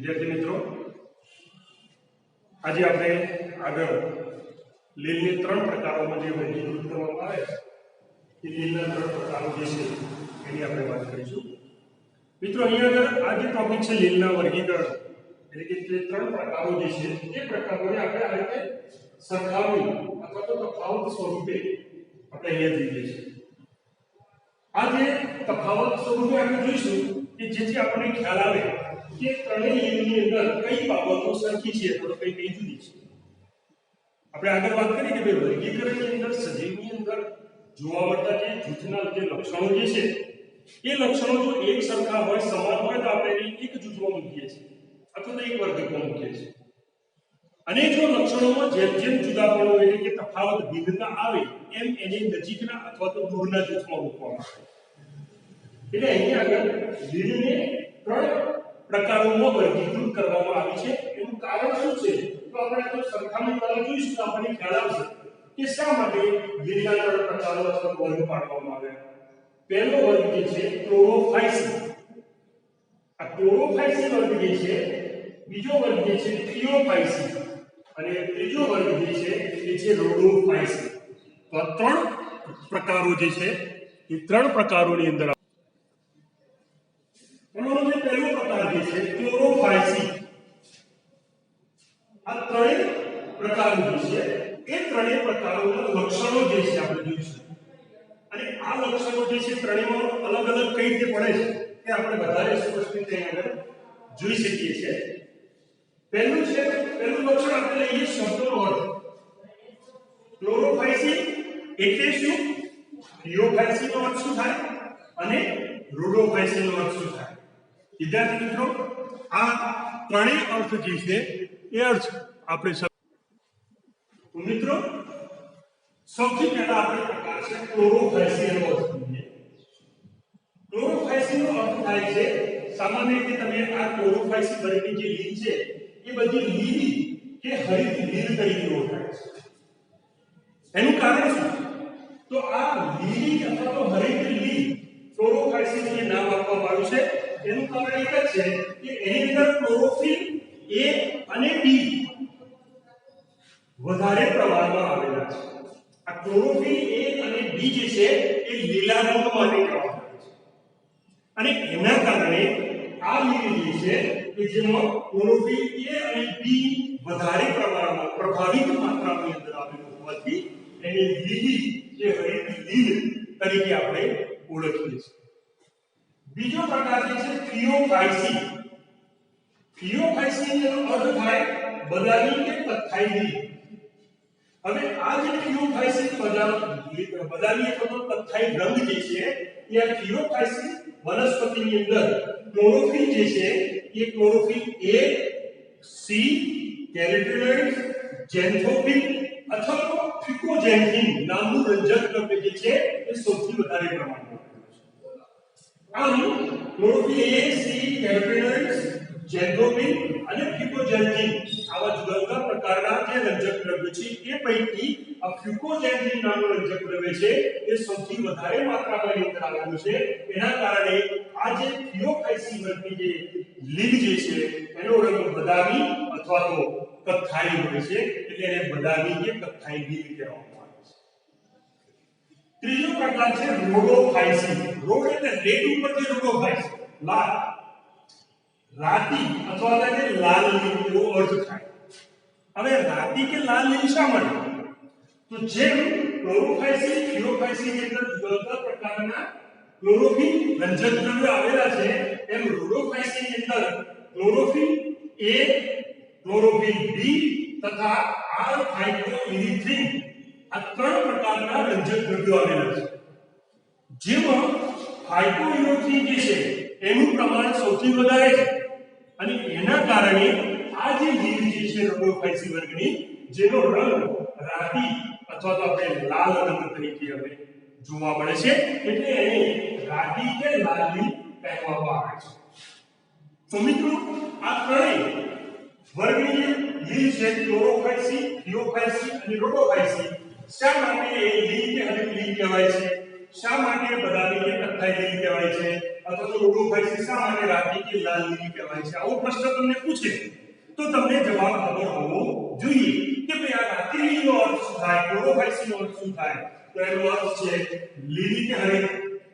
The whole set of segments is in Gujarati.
વિદ્યાર્થી મિત્રો, આજે આપણે આગળ લીલની ત્રણ પ્રકારોમાં જે વર્ગીકૃત કરવામાં આવે છે એ લીલના ત્રણ પ્રકારો જે છે એની આપણે વાત કરીશું. મિત્રો, અહીંયા આગળ આ જે ટોપિક છે લીલના વર્ગીકરણ એટલે કે જે ત્રણ પ્રકારો જે છે એ પ્રકારોને આપણે આ રીતે સરખાવણી અથવા તો તફાવત સ્વરૂપે આપણે અહીંયા જોઈએ છીએ. આ જે તફાવત સ્વરૂપે આપણે જોઈશું કે જેથી આપણને ખ્યાલ આવે કે ત્રણેય લીલની અંદર કઈ બાબતો સરખી છે અથવા કઈ કઈ જુદી છે. આપણે આગળ વાત કરી કે ભાઈ વર્ગીકરણની અંદર સજીવની અંદર જોવા મળતા જે જૂથના જે લક્ષણો જે છે એ લક્ષણો જો એક સરખા હોય સમાન હોય તો આપણે એને એક જૂથમાં મૂકીએ છીએ અથવા તો એક વર્ગમાં મૂકીએ છીએ. અને જો લક્ષણોમાં જેમ જેમ જુદાપણો એટલે કે તફાવત ભિન્નતા આવે એમ એને નજીકના અથવા તો દૂરના જૂથમાં મૂકવામાં આવે. એટલે અહીંયા આગળ લીલને ત્રણ પ્રકારોમાં વર્ગીકૃત કરવામાં આવી છે. એનું કારણ શું છે તો આપણે તો સરખામણી કરવા જોઈશું તો આપણને ખ્યાલ આવશે કે શા માટે લીલના ત્રણ પ્રકારો અથવા વર્ગ પાડવામાં આવ્યા. પહેલો વર્ગ જે છે ક્લોરોફાઇસી. આ ક્લોરોફાઇસી વર્ગ જે છે, બીજો વર્ગ જે છે થિયોફાઇસી અને ત્રીજો વર્ગ જે છે એ છે રોડોફાઇસી. તો આ ત્રણ પ્રકારો જે છે એ ત્રણ પ્રકારોની અંદર એનો જે પહેલો પ્રકાર જે છે ક્લોરોફાઇસી. આ ત્રણેય પ્રકારો જે છે એ ત્રણેય પ્રકારોના લક્ષણો જે છે આપણે જોઈશું. અને આ લક્ષણો જે છે ત્રણેયમાં અલગ અલગ કઈ રીતે પડે છે એ આપણે વધારે સ્પષ્ટ રીતે આગળ જોઈ શકીએ છીએ. પહેલું લક્ષણ આપણે લઈએ શબ્દનો અર્થ. ક્લોરોફાઇસી એટલે શું, થિયોફાઇસી નો અર્થ શું થાય અને રોડોફાઇસી નો અર્થ શું થાય. વિદ્યાર્થી મિત્રો, આ ત્રણેય અર્થ જે છે એ અર્થ આપણે મિત્રો સૌથી પહેલા આપણે પ્રકાર છે ક્લોરોફાઇસી નો અર્થ જોઈએ. ક્લોરોફાઇસી નો અર્થ થાય છે સામાન્ય રીતે તમે આ ક્લોરોફાઇસી વર્ગની જે લીલ છે એ બધી લીલી કે હરિત લીલ તરીકે ઓળખાય છે. એનું કારણ શું તો આ લીલી અથવા તો હરિત લીલ ક્લોરોફાઇસી જે નામ આપવામાં આવ્યું છે એનું કારણ એક જ છે કે એની અંદર ક્લોરોફિલ A અને D વધારે પ્રમાણમાં આવેલા છે. આ ક્લોરોફિલ A અને D જે છે એ લીલા રંગમાં દેખાવા મળે છે અને એના કારણે આ લીલ જે છે કે જેમાં ક્લોરોફિલ A અને D વધારે પ્રમાણમાં પ્રભાવિત માત્રાની અંદર આવેલું હોવાથી એને લીલી કે હરિત લીલ તરીકે આપણે ઓળખીએ છીએ. બીજો પ્રકાર જે છે થિયોફાઇસી. થિયોફાઇસી નો અર્થ થાય બદામી કે કથ્થાઈ લીલ. હવે આ જે થિયોફાઇસી બદામી અથવા કથ્થાઈ રંગ જે છે એ આ થિયોફાઇસી વનસ્પતિની અંદર ક્લોરોફિલ જે છે એ ક્લોરોફિલ A, C, કેરોટીનોઇડ્સ, ઝેન્થોફિલ અથવા તો ફિકોઝેન્થિન નામનું રંજક દ્રવ્ય જે છે એ સૌથી વધારે પ્રમાણમાં આમ ક્લોરોફિલ A, C, કેરોટીનોઇડ્સ, ઝેન્થોફિલ અને ફિકોઝેન્થિન આવા જુદા જુદા પ્રકારના જે રંજક દ્રવ્યો છે એ પૈકી આ ફિકોઝેન્થિન નામનું રંજક દ્રવ્ય છે એ સૌથી વધારે માત્રામાં અંદર આવેલું છે. એના કારણે આ જે થિયોફાઇસી વર્ગની જે લીલ જે છે એનો રંગ બદામી અથવા તો કથ્થાઈ હોય છે. એટલે એને બદામી કે કથ્થાઈ લીલ કહેવામાં આવે છે. ત્રીજો પ્રકાર છે રોડોફાઇસી. રોડ એટલે રેડ ઉપર જે રોડોફાઇસી લાલ રાતી અથવા તો લાલ લીલ એવો અર્થ થાય. હવે રાતી કે લાલ લીલ શા માટે તો જેમ ક્લોરોફાઇસી થિયોફાઇસી ની અંદર જુદા જુદા પ્રકારના ક્લોરોફિલ રંજક દ્રવ્યો આવેલા છે એમ રોડોફાઇસી ની અંદર ક્લોરોફિલ A, ક્લોરોફિલ B તથા R-ફાઇટોઇરિથ્રિન આ ત્રણ પ્રકારના રંજક દ્રવ્યો આવેલા છે. જેમાં ફાઇટોઇરિથ્રિન જે છે એનું પ્રમાણ સૌથી વધારે છે અને એના કારણે આ જે લીલ જે છે રોડોફાઇસી વર્ગની જેનો રંગ રાતી અથવા તો આપણે લાલ રંગ તરીકે હવે જોવા મળે છે એટલે એને રાતી કે લાલ લીલ કહેવામાં આવે છે. તો મિત્રો, આ ત્રણેય વર્ગની લીલ છે ક્લોરોફાઇસી, થિયોફાઇસી અને રોડોફાઇસી શા માટે લીલ કે હરિત લીલ કહેવાય છે, શા માટે બદામી કે કથ્થાઈ લીલી કહેવાય છે અથવા તો રોડોફાઇસી શા માટે રાતી કે લાલ લીલી કહેવાય છે? આવો પ્રશ્ન તમને પૂછે તો તમને જવાબ ખબર હોવો જોઈએ કે ભાઈ આ રાતી લીલીનો અર્થ શું થાય, રોડોફાઇસીનો અર્થ શું થાય? તો એનો અર્થ છે લીલી કે હરે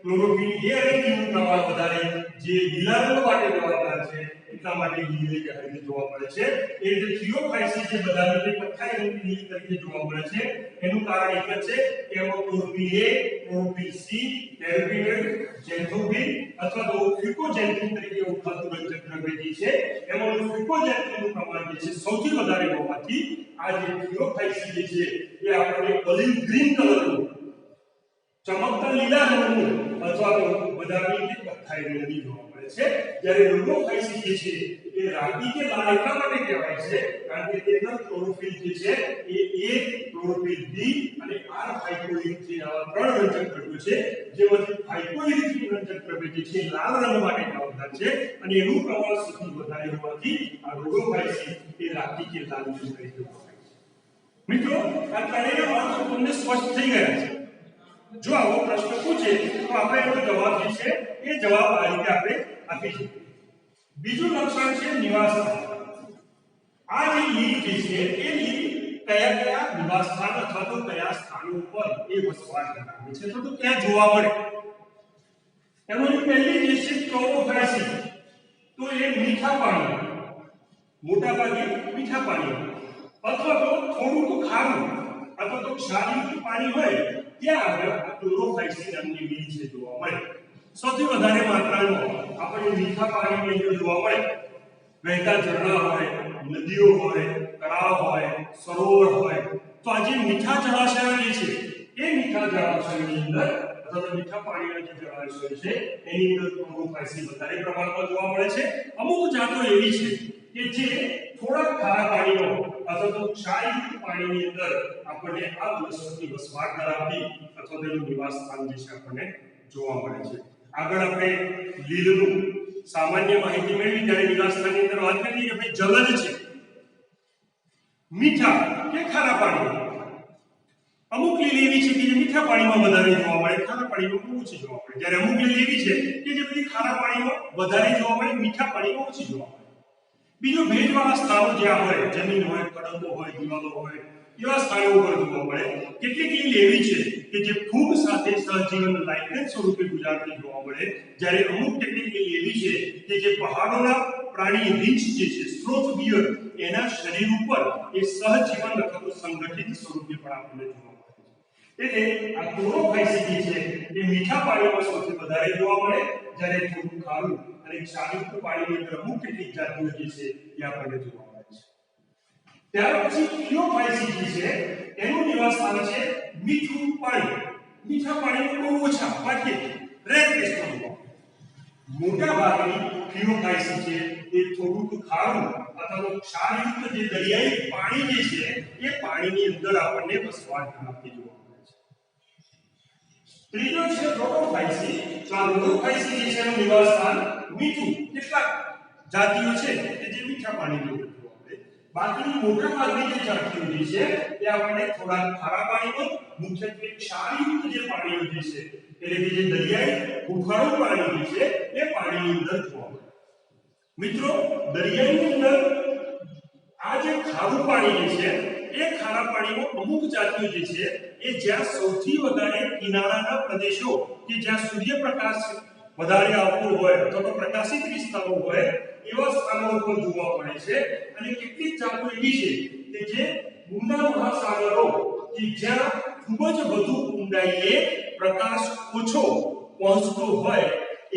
ક્લોરોફિલ એ અને ટીનું પ્રમાણ વધારે જે લીલા રંગ માટે જવાબદાર છે એટલા માટે લીલી કે હરે જોવા મળે છે. એ જે થિયોફાઇસી જે બદામી કે કથ્થાઈ રંગની લીલી તરીકે જોવા મળે છે એનું કારણ એક જ છે કે એમાં ક્લોરોફિલ એ, ક્લોરોફિલ સી, ટેરેપીનેટ, ઝેન્થોબિન અથવા તો ફ્યુકોઝેન્થિન તરીકે ઓળખાતું રંજક દ્રવ્ય જે છે એમાં ફ્યુકોઝેન્થિનનું પ્રમાણ જે છે સૌથી વધારે હોવાથી આ જે થિયોફાઇસી જે છે એ આપણને ઓલિવ ગ્રીન કલરનું ચમકતા લીલા રંગનું અથવા તો બદામી કે કથ્થાઈ રંગની જોવા મળે છે. જ્યારે રોડોફાઇસી જે છે એ રાતી કે લાલ એટલા માટે કહેવાય છે કારણ કે તેની અંદર ક્લોરોફિલ જે છે એ A, ક્લોરોફિલ બી અને R ફાઇકોઇરિથિન આવા ત્રણ રંજક દ્રવ્યો છે જેમાંથી ફાઇકોઇરિથિન રંજક દ્રવ્ય જે છે લાલ રંગ માટે જવાબદાર છે અને એનું પ્રમાણ સૌથી વધારે હોવાથી આ રોડોફાઇસી એ રાતી કે લાલ રંગ તરીકે ઓળખાય છે. મિત્રો આ ત્રણેયના અર્થ તમને સ્પષ્ટ થઈ ગયા છે. જો આવો પ્રશ્ન પૂછે તો આપણે એનો જવાબ જે છે એ જવાબ આ રીતે આપણે આપી શકીએ. બીજું લક્ષણ છે નિવાસસ્થાન. આ જે લીલ જે છે એ લીલ કયા કયા નિવાસસ્થાન અથવા તો કયા સ્થાનો ઉપર એ વસવાટ ધરાવે છે તો ક્યાં જોવા મળે? એમાં પહેલી જે છે ક્લોરોફાઇસી તો એ મીઠા પાણી, મોટા ભાગે મીઠા પાણી અથવા તો થોડું ખારું અથવા તો ક્ષારયુક્ત પાણી હોય ત્યાં આગળ ક્લોરોફાઇસી નામની લીલ છે જોવા મળે. સૌથી વધારે માત્રામાં આપણે મીઠા પાણીની અંદર જોવા મળે. વહેતા ઝરણા હોય, નદીઓ હોય, તળાવ હોય, સરોવર હોય તો આ જે મીઠા જળાશયો જે છે એ મીઠા જળાશયોની અંદર અથવા તો મીઠા પાણીના જે જળાશયો છે એની અંદર ક્લોરોફાઇસી વધારે પ્રમાણમાં જોવા મળે છે. અમુક જાતો એવી છે કે જે થોડા ખારા પાણીનો અથવા તો ક્ષારયુક્ત પાણીની અંદર આપણને આ વનસ્પતિ વસવાટ ધરાવતી અથવા તેનું નિવાસ સ્થાન જે છે આપણને જોવા મળે છે. આગળ આપણે લીલનું સામાન્ય માહિતી મેળવી ત્યારે નિવાસ સ્થાનની અંદર વાત કરી કે ભાઈ જલજ છે, મીઠા કે ખારા પાણી. અમુક લીલ એવી છે કે જે મીઠા પાણીમાં વધારે જોવા મળે, ખારા પાણીમાં ઓછી જોવા મળે. જ્યારે અમુક લીલ એવી છે કે જે બધી ખારા પાણીમાં વધારે જોવા મળે, મીઠા પાણીમાં ઓછી જોવા મળે. બીજું ભેજવાળા સ્થાનો જ્યાં હોય, જમીન હોય, કડંબો હોય, દિવાલો હોય એવા સ્થાનો ઉપર જોવા મળે. કેટલીક લીલ એવી છે કે જે ફૂગ સાથે સહજીવન લાઇકેન સ્વરૂપે ગુજારતી જોવા મળે. જ્યારે અમુક કેટલીક લીલ એવી છે કે જે પહાડોના પ્રાણી રીંછ જે છે સ્લોથ બિયર એના શરીર ઉપર એ સહજીવન અથવા તો સંગઠિત સ્વરૂપે પણ આપણને જોવા મળે છે. એટલે આ ક્લોરોફાઇસી જે છે એ મીઠા પાણીમાં સૌથી વધારે જોવા મળે. જ્યારે થોડું ખારું અને ક્ષારયુક્ત પાણીની અંદર અમુક કેટલીક જાતિઓ જે છે એ આપણને જોવા મળે છે. ત્યાર પછી થિયોફાઇસી જે છે એનું નિવાસ સ્થાન છે મીઠું પાણી. મીઠા પાણીમાં બહુ ઓછા બાકી રેર કેસમાં મોટા ભાગની થિયોફાઇસી છે એ થોડુંક ખારું અથવા તો ક્ષારયુક્ત જે દરિયાઈ પાણી જે છે એ પાણીની અંદર આપણને વસવાટ ધરાવતી જોવા મળે છે. ત્રીજો છે રોડોફાઇસી. તો આ રોડોફાઇસી જે છે એનું નિવાસ સ્થાન મીઠું. કેટલાક જાતિઓ છે કે જે મીઠા પાણીની અંદર જોવા મળે. બાકીની મોટા ભાગની જે જાતિઓ જે છે એ આપણને થોડા ખારા પાણીમાં મુખ્યત્વે ક્ષારયુક્ત જે પાણીઓ જે છે એટલે કે જે દરિયાઈ હુંફાળું પાણી જે છે એ પાણીની અંદર જોવા મળે. મિત્રો દરિયાની અંદર આ જે ખારું પાણી જે છે એ ખારા પાણીમાં અમુક જાતિઓ જે છે એ જ્યાં સૌથી વધારે કિનારાના પ્રદેશો કે જ્યાં સૂર્યપ્રકાશ વધારે આવતો હોય અથવા તો પ્રકાશિત વિસ્તારો હોય એવા સ્થાનો ઉપર જોવા મળે છે. અને કેટલીક જાતો એવી છે કે જે ઊંડા મહાસાગરો કે જ્યાં ખૂબ જ વધુ ઊંડાઈએ પ્રકાશ ઓછો પહોંચતો હોય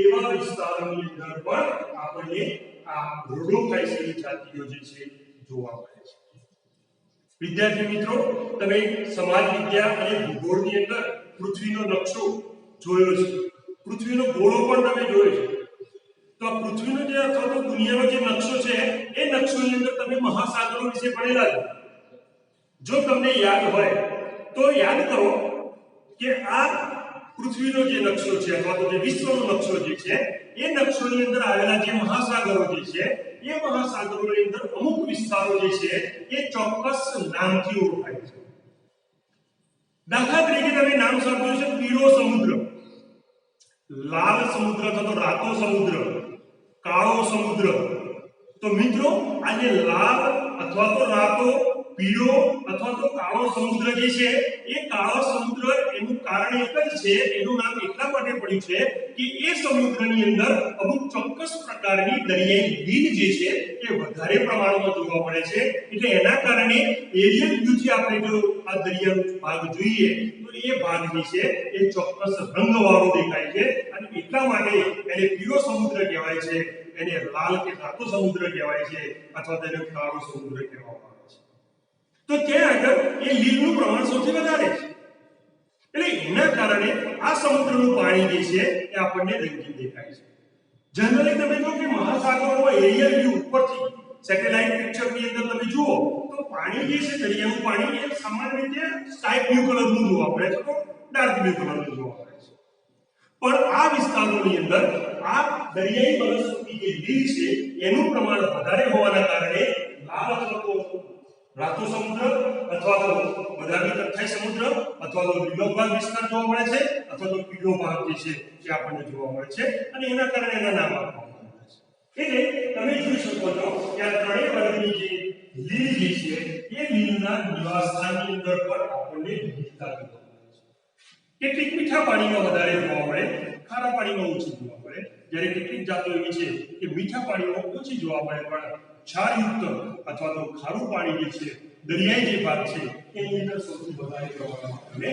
એવા વિસ્તારોની અંદર પણ આપણને આ રોડોફાઇસી જાતિઓ જે છે જોવા મળે છે. વિદ્યાર્થી મિત્રો, તમે સમાજ વિદ્યા અને ભૂગોળની અંદર પૃથ્વીનો નકશો જોયો છે. પૃથ્વીનો ગોળો પણ તમે જોયો છે. તો આ પૃથ્વીનો જે અથવા તો દુનિયાનો જે નકશો છે એ નકશોની અંદર તમે મહાસાગરો વિશે ભણેલા છો. જો તમને યાદ હોય તો યાદ કરો કે આ પૃથ્વીનો જે નકશો છે અથવા તો જે વિશ્વનો નકશો જે છે એ નકશોની અંદર આવેલા જે મહાસાગરો જે છે એ મહાસાગરોની અંદર અમુક વિસ્તારો જે છે એ ચોક્કસ નામથી ઓળખાય છે. દાખલા તરીકે તમે નામ સાંભળ્યું છે પીળો સમુદ્ર. લાલ સમુદ્ર અથવા તો રાતો સમુદ્ર, કાળો સમુદ્ર। તો મિત્રો આ જે લાલ અથવા તો રાતો, પીળો અથવા તો કાળો સમુદ્ર જે છે એ કાળો સમુદ્ર એનું કારણ એક જ છે, એનું નામ એટલા માટે પડ્યું છે કે એ સમુદ્રની અંદર અમુક ચોક્કસ પ્રકારની દરિયાઈ લીલ જે છે એ વધારે પ્રમાણમાં જોવા મળે છે। એટલે એના કારણે એરિયલ વ્યૂથી આપણે જો આ દરિયાનો ભાગ જોઈએ તો એ ભાગ જે છે એ ચોક્કસ રંગવાળો દેખાય છે અને એટલા માટે એને પીળો સમુદ્ર કહેવાય છે, એને લાલ કે રાતો સમુદ્ર કહેવાય છે અથવા તેને કાળો સમુદ્ર કહેવામાં આવે છે। તો ત્યાં આગળ એ લીલનું પ્રમાણ સૌથી વધારે છે, એટલે એના કારણે આ સમુદ્રનું પાણી જે છે એ આપણને રંગીન દેખાય છે। જનરલી તમે જો કે મહાસાગરોમાં એરિયલ વ્યૂ ઉપરથી સેટેલાઇટ પિક્ચરની અંદર તમે જુઓ તો પાણી જે છે દરિયાનું પાણી એ સામાન્ય રીતે સ્કાય બ્લુ કલરનું જોવા મળે છે, તો ડાર્ક બ્લુ કલરનું જોવા મળે છે। પણ આ વિસ્તારોની અંદર આ દરિયાઈ વનસ્પતિ જે લીલ છે એનું પ્રમાણ વધારે હોવાના કારણે લાલ અથવા તો રાતો સમુદ્ર અથવા તો બદામી કથ્થાઈ સમુદ્ર અથવા તો લીલો ભાગ વિસ્તાર જોવા મળે છે અથવા તો પીળો ભાગ જે છે એ આપણને જોવા મળે છે અને એના કારણે એના નામ આપવામાં આવે છે। એટલે તમે જોઈ શકો છો કે આ ત્રણેય વર્ગની જે લીલ જે છે એ લીલના નિવાસસ્થાનની અંદર પણ આપણને વિવિધતા જોવા મળે છે। કેટલીક મીઠા પાણીમાં વધારે જોવા મળે, ખારા પાણીમાં ઓછી જોવા મળે, જ્યારે કેટલીક જાતો એવી છે કે મીઠા પાણીમાં ઓછી જોવા મળે પણ ક્ષારયુક્ત અથવા તો ખારું પાણી જે છે દરિયાઈ જે ભાગ છે એની અંદર સૌથી વધારે પ્રમાણમાં આપણને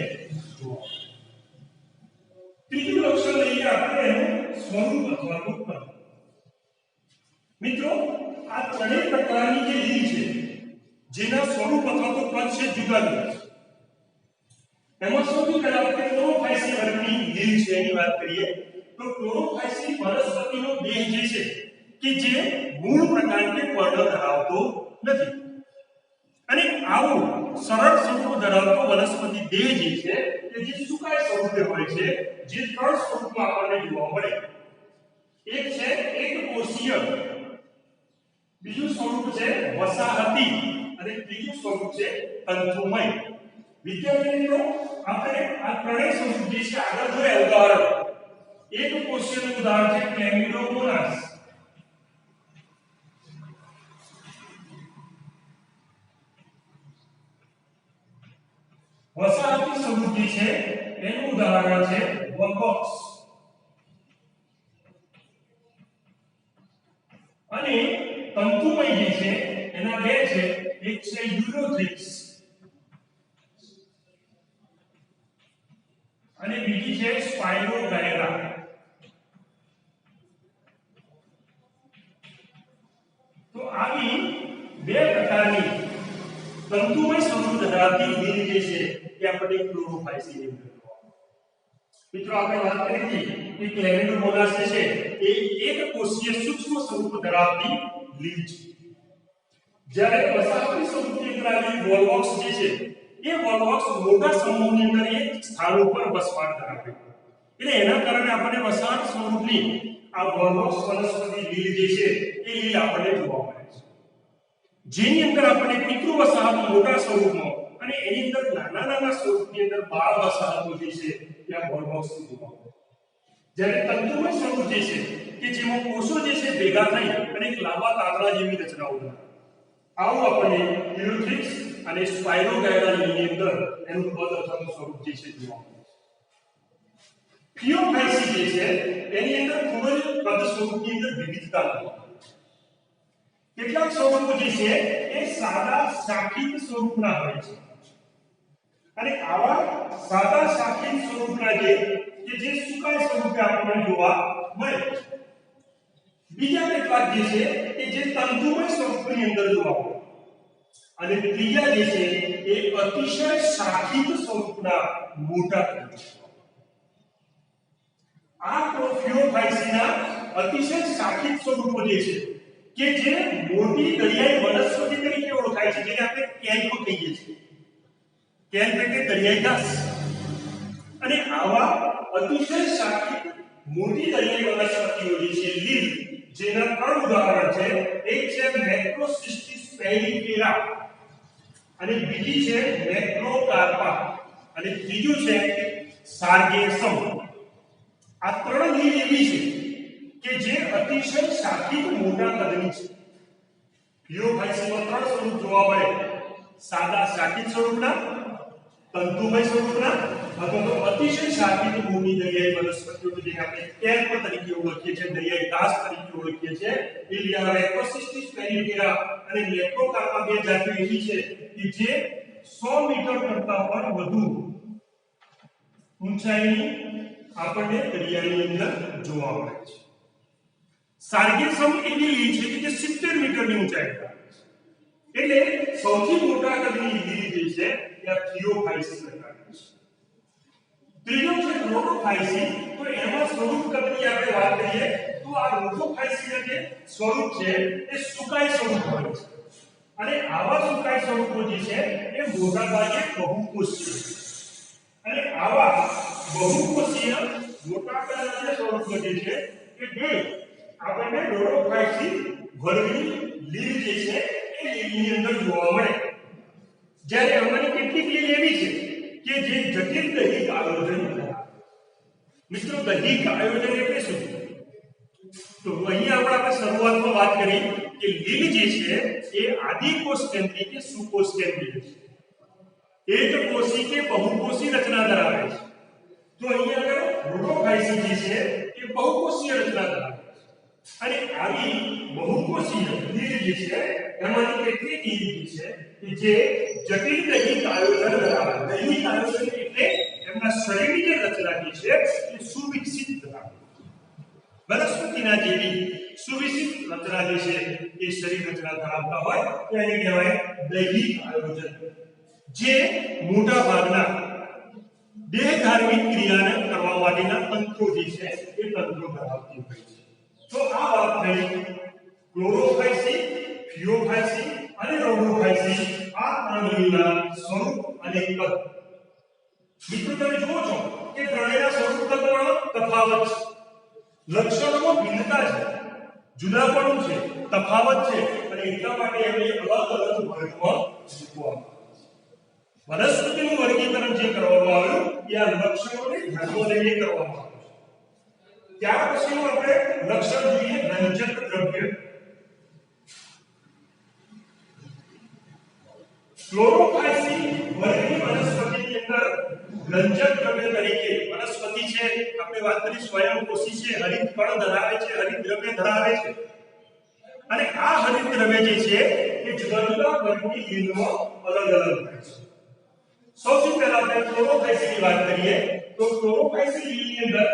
જોવા મળે। ત્રીજું લક્ષણ લઈએ આપણે એનું સ્વરૂપ અથવા તો કદ। મિત્રો આ ત્રણેય પ્રકારની જે લીલ છે જેના સ્વરૂપ અથવા તો કદ છે જુદા જુદા છે। એમાં સૌથી પહેલા આપણે ક્લોરોફાયસી વર્ગની લીલ છે એની વાત કરીએ તો ક્લોરોફાયસી વનસ્પતિનો દેહ જે છે કે જે મૂળ પ્રકાર કે પર્ણ ધરાવતો નથી અને આવું સરળ સ્વરૂપ ધરાવતો વનસ્પતિ દેહ જે છે કે જે સુકાય સ્વરૂપે હોય છે, જે ત્રણ સ્વરૂપમાં આપણને જોવા મળે। એક છે એકકોષીય, બીજું સ્વરૂપ છે વસાહતી અને ત્રીજું સ્વરૂપ છે તંતુમય। વિદ્યાર્થી મિત્રો આપણે આ ત્રણેય સ્વરૂપ જે છે આગળ જોયા ઉદાહરણ। એકકોષીયનું ઉદાહરણ છે ક્લેમિડોમોનાસ, વસાહતી સ્વરૂપ જે છે એનું ઉદાહરણ છે વોલ્વોક્સ અને તંતુમય જે છે એના બે છે, એક છે યુરોથ્રિક્સ અને બીજી છે સ્પાઇરોગાયરા। તો આવી બે પ્રકારની તંતુમય સ્વરૂપ ધરાવતી લીલ જે છે એ આપણે ક્લોરોફાયસી ની અંદર જોવા મળે। મિત્રો આપણે વાત કરી હતી કે ક્લેમિડોમોનાસ જે છે એ એકકોષીય સૂક્ષ્મ સ્વરૂપ ધરાવતી લીલ છે, જ્યારે વસાહતી સ્વરૂપની અંદર આવેલી વોલ્વોક્સ જે છે એ વોલ્વોક્સ મોટા સમૂહની અંદર એક સ્થાન ઉપર વસવાટ ધરાવે છે, એટલે એના કારણે આપણને વસાહત સ્વરૂપની આ વોલ્વોક્સ વનસ્પતિ લીલ જે છે એ લીલ આપણને જોવા મળે છે, જેની અંદર આપણે પિતૃ વસાહત મોટા સ્વરૂપમાં અને એની અંદર નાના નાના સ્વરૂપની અંદર બાળ વસાહતો જે છે ત્યાં વોલ્વોક્સ જોવા મળે। જ્યારે તંતુમય સ્વરૂપ જે છે કે જેમાં કોષો જે છે ભેગા થઈ અને એક લાંબા તાતણા જેવી રચનાઓ બનાવે, આવું આપણે યુરોથ્રિક્સ અને સ્પાઇરોગાયરાની અંદર એનું કદ અથવા સ્વરૂપ જે છે જોવા મળે છે। થિયોફાયસી જે છે એની અંદર ખૂબ જ કદ સ્વરૂપની અંદર વિવિધતા જોવા મળે છે। કેટલાક સ્વરૂપો જે છે એ સાદા શાખિત સ્વરૂપના હોય છે અને આવા સાદા શાખિત સ્વરૂપના જે સુકાય સ્વરૂપે આપણને જોવા મળે। બીજા કેટલાક જે છે કે જે તંતુમય સ્વરૂપની અંદર જોવા મળે અને ત્રીજા જે છે એ અતિશય શાખિત સ્વરૂપના મોટા છે। આ થિયોફાયસીના અતિશય શાખિત સ્વરૂપો જે છે કે જે મોટી દરિયાઈ વનસ્પતિ તરીકે ઓળખાય છે, જેને આપણે કેલ્પ કહીએ છીએ। કેલ્પ એટલે દરિયાઈ ઘાસ અને આવા અતિશય શાખિત મોટી દરિયાઈ વનસ્પતિઓ જે છે લીલ, જેના ત્રણ ઉદાહરણ છે, એક છે મેક્રોસિસ્ટિસ પેરિફેરા અને બીજી છે મેક્રોકાર્પા અને ત્રીજું છે સાર્ગેસમ। આ ત્રણ લીલ એવી છે કે જે અતિશય શાખિત મોટા કદની છે. ફિયોફાઇસીમાં ત્રણ સ્વરૂપ જોવા મળે: સાદા શાખિત સ્વરૂપના, તંતુમય સ્વરૂપના, અથવા તો અતિશય શાખિત મોટી દરિયાઈ વનસ્પતિઓ જેને આપણે કેલ્પ તરીકે ઓળખીએ છીએ, દરિયાઈ ઘાસ તરીકે ઓળખીએ છીએ. એલિયા, એકોસિસ્ટિસ પેરિફેરા અને મેક્રોકાર્પા બે જાતિઓ એવી છે કે જે 100 મીટર કરતા પણ વધુ ઊંચાઈની આપણને દરિયાની અંદર જોવા મળે છે. સાર્ગેસમ એવી લીલ છે કે જે 70 મીટરની ઊંચાઈ ધરાવે છે. એટલે સૌથી મોટા કદની લીલ જે છે એ આ થિયોફાઇસી પ્રકારની છે. ત્રીજો છે રોડોફાઇસી. તો એમાં સ્વરૂપ કદની આપણે વાત કરીએ તો આ રોડોફાઇસીના જે સ્વરૂપ છે એ સુકાઈ સ્વરૂપ હોય છે. અને આવા સુકાઈ સ્વરૂપો જે છે એ મોટા ભાગે બહુકોષીય છે. અને આવા બહુકોષીય મોટા કદના જે સ્વરૂપો જે છે કે જે આપણને રોડોફાઇસી વર્ગની લીલ જે છે એ લીલની અંદર જોવા મળે. જ્યારે અમારી કેટલીક લીલ એવી છે કે જે જટિલ દૈહિક આયોજન ધરાવે. મિત્રો, દૈહિક આયોજન એટલે શું? તો અહીંયા આપણે શરૂઆતમાં વાત કરી કે લીલ જે છે એ આદિકોષ કેન્દ્રી કે સુકોષ કેન્દ્રી છે. એકકોષી કે બહુકોષી રચના ધરાવે છે. તો અહીંયા આગળ રોડોફાઇસી જે છે એ બહુકોષીય રચના ધરાવે છે. અને આવી બહુકોષીય લીલ જે છે એમાંથી કેટલીક લીલ છે કે જે જટિલ દૈહિક આયોજન ધરાવે. દૈહિક આયોજન એટલે એમના શરીરની જે રચના જે છે એ સુવિકસિત ધરાવે. વનસ્પતિના જેવી સુવિકસિત રચના જે છે એ શરીર રચના ધરાવતા હોય તો એને કહેવાય દૈહિક આયોજન. જે મોટા ભાગના દેહધાર્મિક ક્રિયાને કરવા માટેના તંત્રો જે છે એ તંત્રો ધરાવતી હોય છે. તો આ વાત થઈ ક્લોરોફાઇસી, ફિયોફાઇસી અને રોડોફાઇસી. આ ત્રણ લીલના સ્વરૂપ અને કદ. મિત્રો, તમે જુઓ છો કે ત્રણેયના સ્વરૂપમાં તફાવત છે, લક્ષણોમાં ભિન્નતા છે, જુદાપણું છે, તફાવત છે. અને એટલા માટે એમને અલગ અલગ વર્ગમાં મૂકવામાં આવે છે. વનસ્પતિનું વર્ગીકરણ જે કરવામાં આવ્યું એ આ લક્ષણોને ધ્યાનમાં લઈને કરવામાં આવ્યું. ત્યાર પછીનું આપણે લક્ષણ જોઈએ રંજક દ્રવ્ય. ક્લોરોફાઇસી વર્ગની વનસ્પતિની અંદર રંજક દ્રવ્ય તરીકે વનસ્પતિ છે, આપણે વાત કરી સ્વયંપોષી છે, હરિત કણ ધરાવે છે, હરિત દ્રવ્ય ધરાવે છે. અને આ હરિત દ્રવ્ય જે છે એ જુદા જુદા વર્ગની લીલમાં અલગ અલગ હોય છે. સૌથી પહેલા આપણે ક્લોરોફાઇસીની વાત કરીએ તો ક્લોરોફાઇસી લીલની અંદર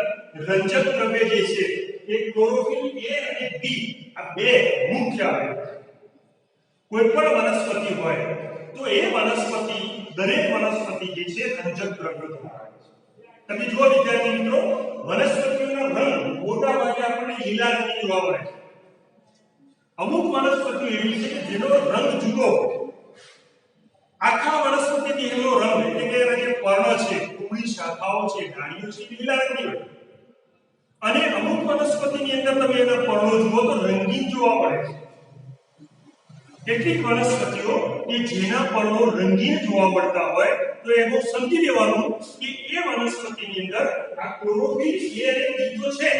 રંજક દ્રવ્ય જે છે એ ક્લોરોફિલ A અને B આ બે મુખ્ય આવે છે. કોઈ પણ વનસ્પતિ હોય તો એ વનસ્પતિ, દરેક વનસ્પતિ જે છે રંજક દ્રવ્ય ધરાવે છે. તમે જુઓ વિદ્યાર્થી મિત્રો, વનસ્પતિઓના રંગ મોટા ભાગે આપણને લીલા રંગની જોવા મળે છે. અમુક વનસ્પતિઓ એવી છે કે જેનો રંગ જુદો હોય. આખા વનસ્પતિની એનો રંગ એટલે કે એના જે પર્ણ છે, કુમળી શાખાઓ છે, ડાળીઓ છે, લીલા રંગની હોય. અને અમુક વનસ્પતિની અંદર તમે એના પર્ણો જુઓ તો રંગીન જોવા મળે છે. કેટલીક વનસ્પતિઓ કે જેના પર્ણો રંગીન જોવા મળતા હોય તો એનું સમજી લેવાનું કે એ વનસ્પતિની અંદર આ ક્લોરોફિલ A અને B તો છે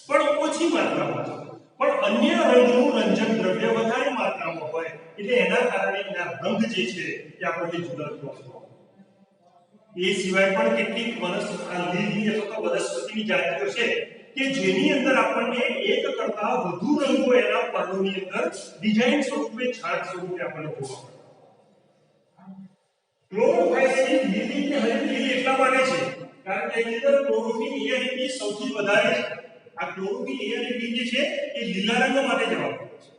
પણ ઓછી માત્રામાં છે, પણ અન્ય રંગનું રંજક દ્રવ્ય વધારે માત્રામાં હોય એટલે એના કારણે એના રંગ જે છે એ આપણને જુદા જુદા જોવા મળે. એ સિવાય પણ કેટલીક લીલની અથવા વનસ્પતિની જાતિઓ છે કે જેની અંદર આપણને એક કરતા વધુ રંગો એના પર્ણોની અંદર ડિઝાઇન સ્વરૂપે, છાટ સ્વરૂપે આપણને જોવા મળે. ક્લોરોફાઇસી લીલી કે હરિત લીલી એટલા માટે છે કારણ કે એની અંદર ક્લોરોફિલ A અને B સૌથી વધારે છે. આ ક્લોરોફિલ A અને B જે છે એ લીલા રંગ માટે જવાબદાર છે.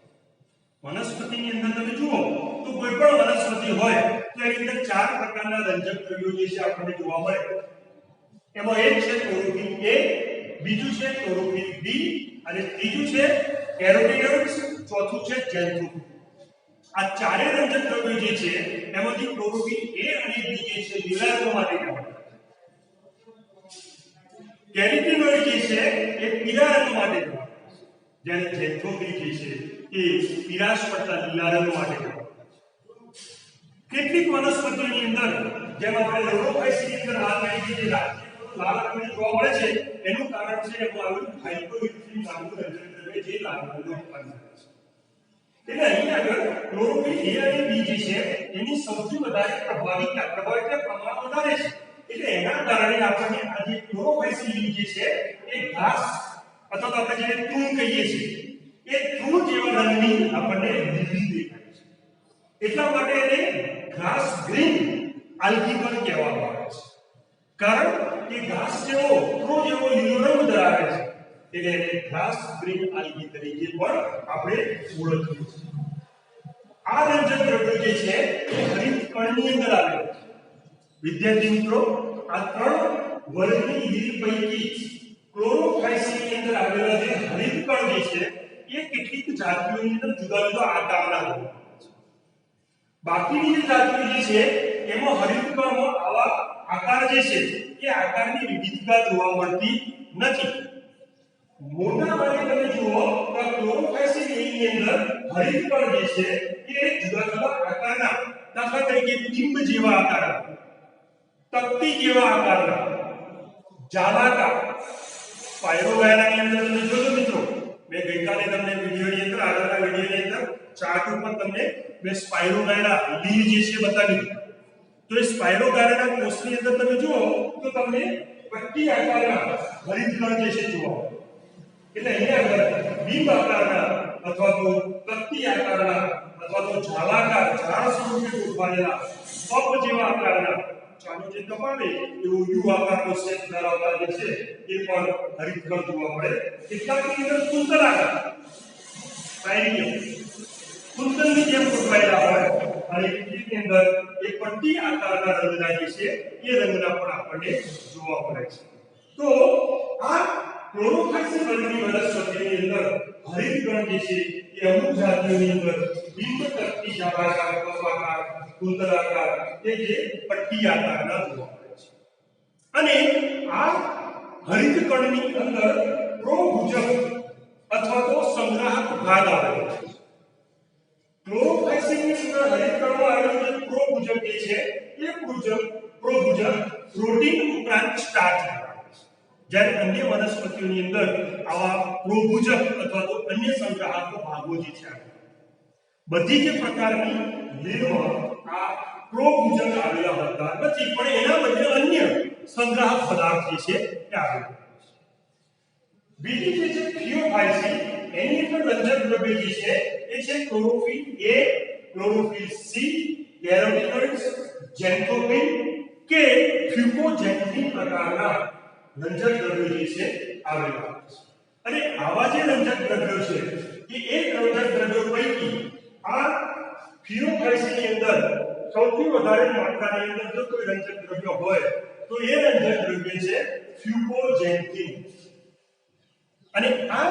વનસ્પતિની અંદર તમે જુઓ તો કોઈ પણ વનસ્પતિ હોય તો એની અંદર ચાર પ્રકારના રંજક દ્રવ્યો જે છે આપણને જોવા મળે. એમાં એક છે ક્લોરોફિલ A, બીજું છે ક્લોરોફિલ B અને ત્રીજું છે કેરોટીનોઇડ્સ, ચોથું છે ઝેન્થોફિલ. આ ચારે રંજક દ્રવ્યો જે છે એમાંથી ક્લોરોફિલ A અને B જે છે લીલા રંગ માટે જવાબદાર છે. કેરોટીનોઇડ જે છે એ પીળા રંગ માટે જવાબદાર છે. જ્યારે ઝેન્થોફિલ જે છે એ પીળાશ પડતા લીલા રંગ માટે જવાબદાર છે. કેટલીક વનસ્પતિઓની અંદર જેમ આપણે ક્લોરોફાઇસીની અંદર વાત કરી કે જે રાજ્ય લાલ રંગની જોવા મળે છે એનું કારણ છે એમાં આવેલું હાઇપોઇથિલિન નામનું રંજક દ્રવ્ય જે લાલ રંગનું ઉત્પન્ન કરે છે। એટલે અહીં આગળ ક્લોરોફિલ A અને B જે છે એની સૌથી વધારે પ્રભાવિત પ્રમાણ વધારે છે। એટલે એના કારણે આપણને આ જે ક્લોરોફાઇસિલિન જે છે એ ઘાસ અથવા તો આપણે જેને તૃણ કહીએ છીએ એ તૃણ જેવા રંગની આપણને લીલી દેખાય છે। એટલા માટે એને ઘાસ ગ્રીન આલ્ગીકલ કહેવામાં આવે છે, કારણ કે ઘાસ જેવો તૃણ જેવો લીલો રંગ ધરાવે છે એટલે એને ઘાસ ગ્રીન આલ્ગી તરીકે પણ આપણે ઓળખીએ છીએ। આ રંજક દ્રવ્ય જે છે એ હરિત કણની અંદર આવેલું છે। વિદ્યાર્થી મિત્રો, આ ત્રણ વર્ગની લીલ પૈકી ક્લોરોફાઇસિનની અંદર આવેલા જે હરિત કણ જે છે એ કેટલીક જાતિઓની અંદર જુદા જુદા આકારના હોય છે। બાકીની જે જાતિઓ જે છે એમાં હરિત કણમાં આવા આકાર જે છે એ આકારની વિવિધતા જોવા મળતી નથી। મોટા ભાગે તમે જુઓ તો ક્લોરોફાઇસિનની અંદર હરિત કણ જે છે એ જુદા જુદા આકારના, દાખલા તરીકે બિંબ જેવા આકારના, તકતી જેવા આકારના, જાલાકાર, સ્પાઇરોગાયરાની અંદર તમે જોજો મિત્રો, મેં ગઈકાલે તમને વિડિયોની અંદર આગળના વિડિયોની અંદર ચાર્ટ ઉપર તમને મેં સ્પાઇરોગાયરા લીલ જે છે બતાવી દીધું। તો એ સ્પાઇરોગાયરાના કોષની અંદર તમે જુઓ તો તમને પટ્ટી આકારના હરિત કણ જે છે જોવા મળે। એટલે અહીંયા આગળ બિંબ આકારના અથવા તો તકતી આકારના અથવા તો જાલાકાર ઝાડ સ્વરૂપે ગોઠવાયેલા કપ જેવા આકારના, ચાલો જે કપાવે એવો યુ આકારનો શેપ ધરાવતા જે છે એ પણ હરિત કણ જોવા મળે। કેટલાકની અંદર કુંતલ આકાર, સાયરિયમ કુંતલની જેમ ગોઠવાયેલા હોય અને કેટલીકની અંદર એક પટ્ટી આકારના રંગના જે છે એ રંગના પણ આપણને જોવા મળે છે। તો આ ક્લોરોફાઇસિન વર્ગની વનસ્પતિની અંદર હરિત કણ જે છે એ અમુક જાતિઓની અંદર બિંબ તકતી જાલાકાર, કપાકાર, કુંતલાકાર કે જે પટ્ટી આકારના જોવા મળે છે। અને આ હરિત કણની અંદર પ્રોભુજક અથવા તો સંગ્રાહક ભાગ આવેલો છે। ક્લોરોફાઇસિનની અંદર હરિત કણમાં આવેલું જે પ્રોભુજક જે છે એ પ્રોભુજક પ્રોટીન ઉપરાંત સ્ટાર્ચ ધરાવે છે, જ્યારે અન્ય વનસ્પતિઓની અંદર આવા પ્રોભુજક અથવા તો અન્ય સંગ્રાહક ભાગો જે છે બધી જ પ્રકારની લીલમાં આ પ્રોભુજક આવેલા હોતા નથી, પણ એના બદલે અન્ય સંગ્રાહક પદાર્થ જે છે એ આવેલા છે। બીજી જે છે થિયોફાઇસિન, એની અંદર રંજક દ્રવ્ય જે છે એ છે ક્લોરોફિલ A, ક્લોરોફિલ C, કેરોટીનોઇડ્સ, ઝેન્થોફિન કે ફ્યુકોઝેન્થિન પ્રકારના રંજક દ્રવ્યો જે છે આવેલા છે। અને આવા જે રંજક દ્રવ્યો છે કે એક રંજક દ્રવ્યો પૈકી આ થિયોફાઇસિનની અંદર સૌથી વધારે માત્રાની અંદર જો કોઈ રંજક દ્રવ્ય હોય તો એ રંજક દ્રવ્ય છે ફ્યુકોઝેન્થિન। અને આ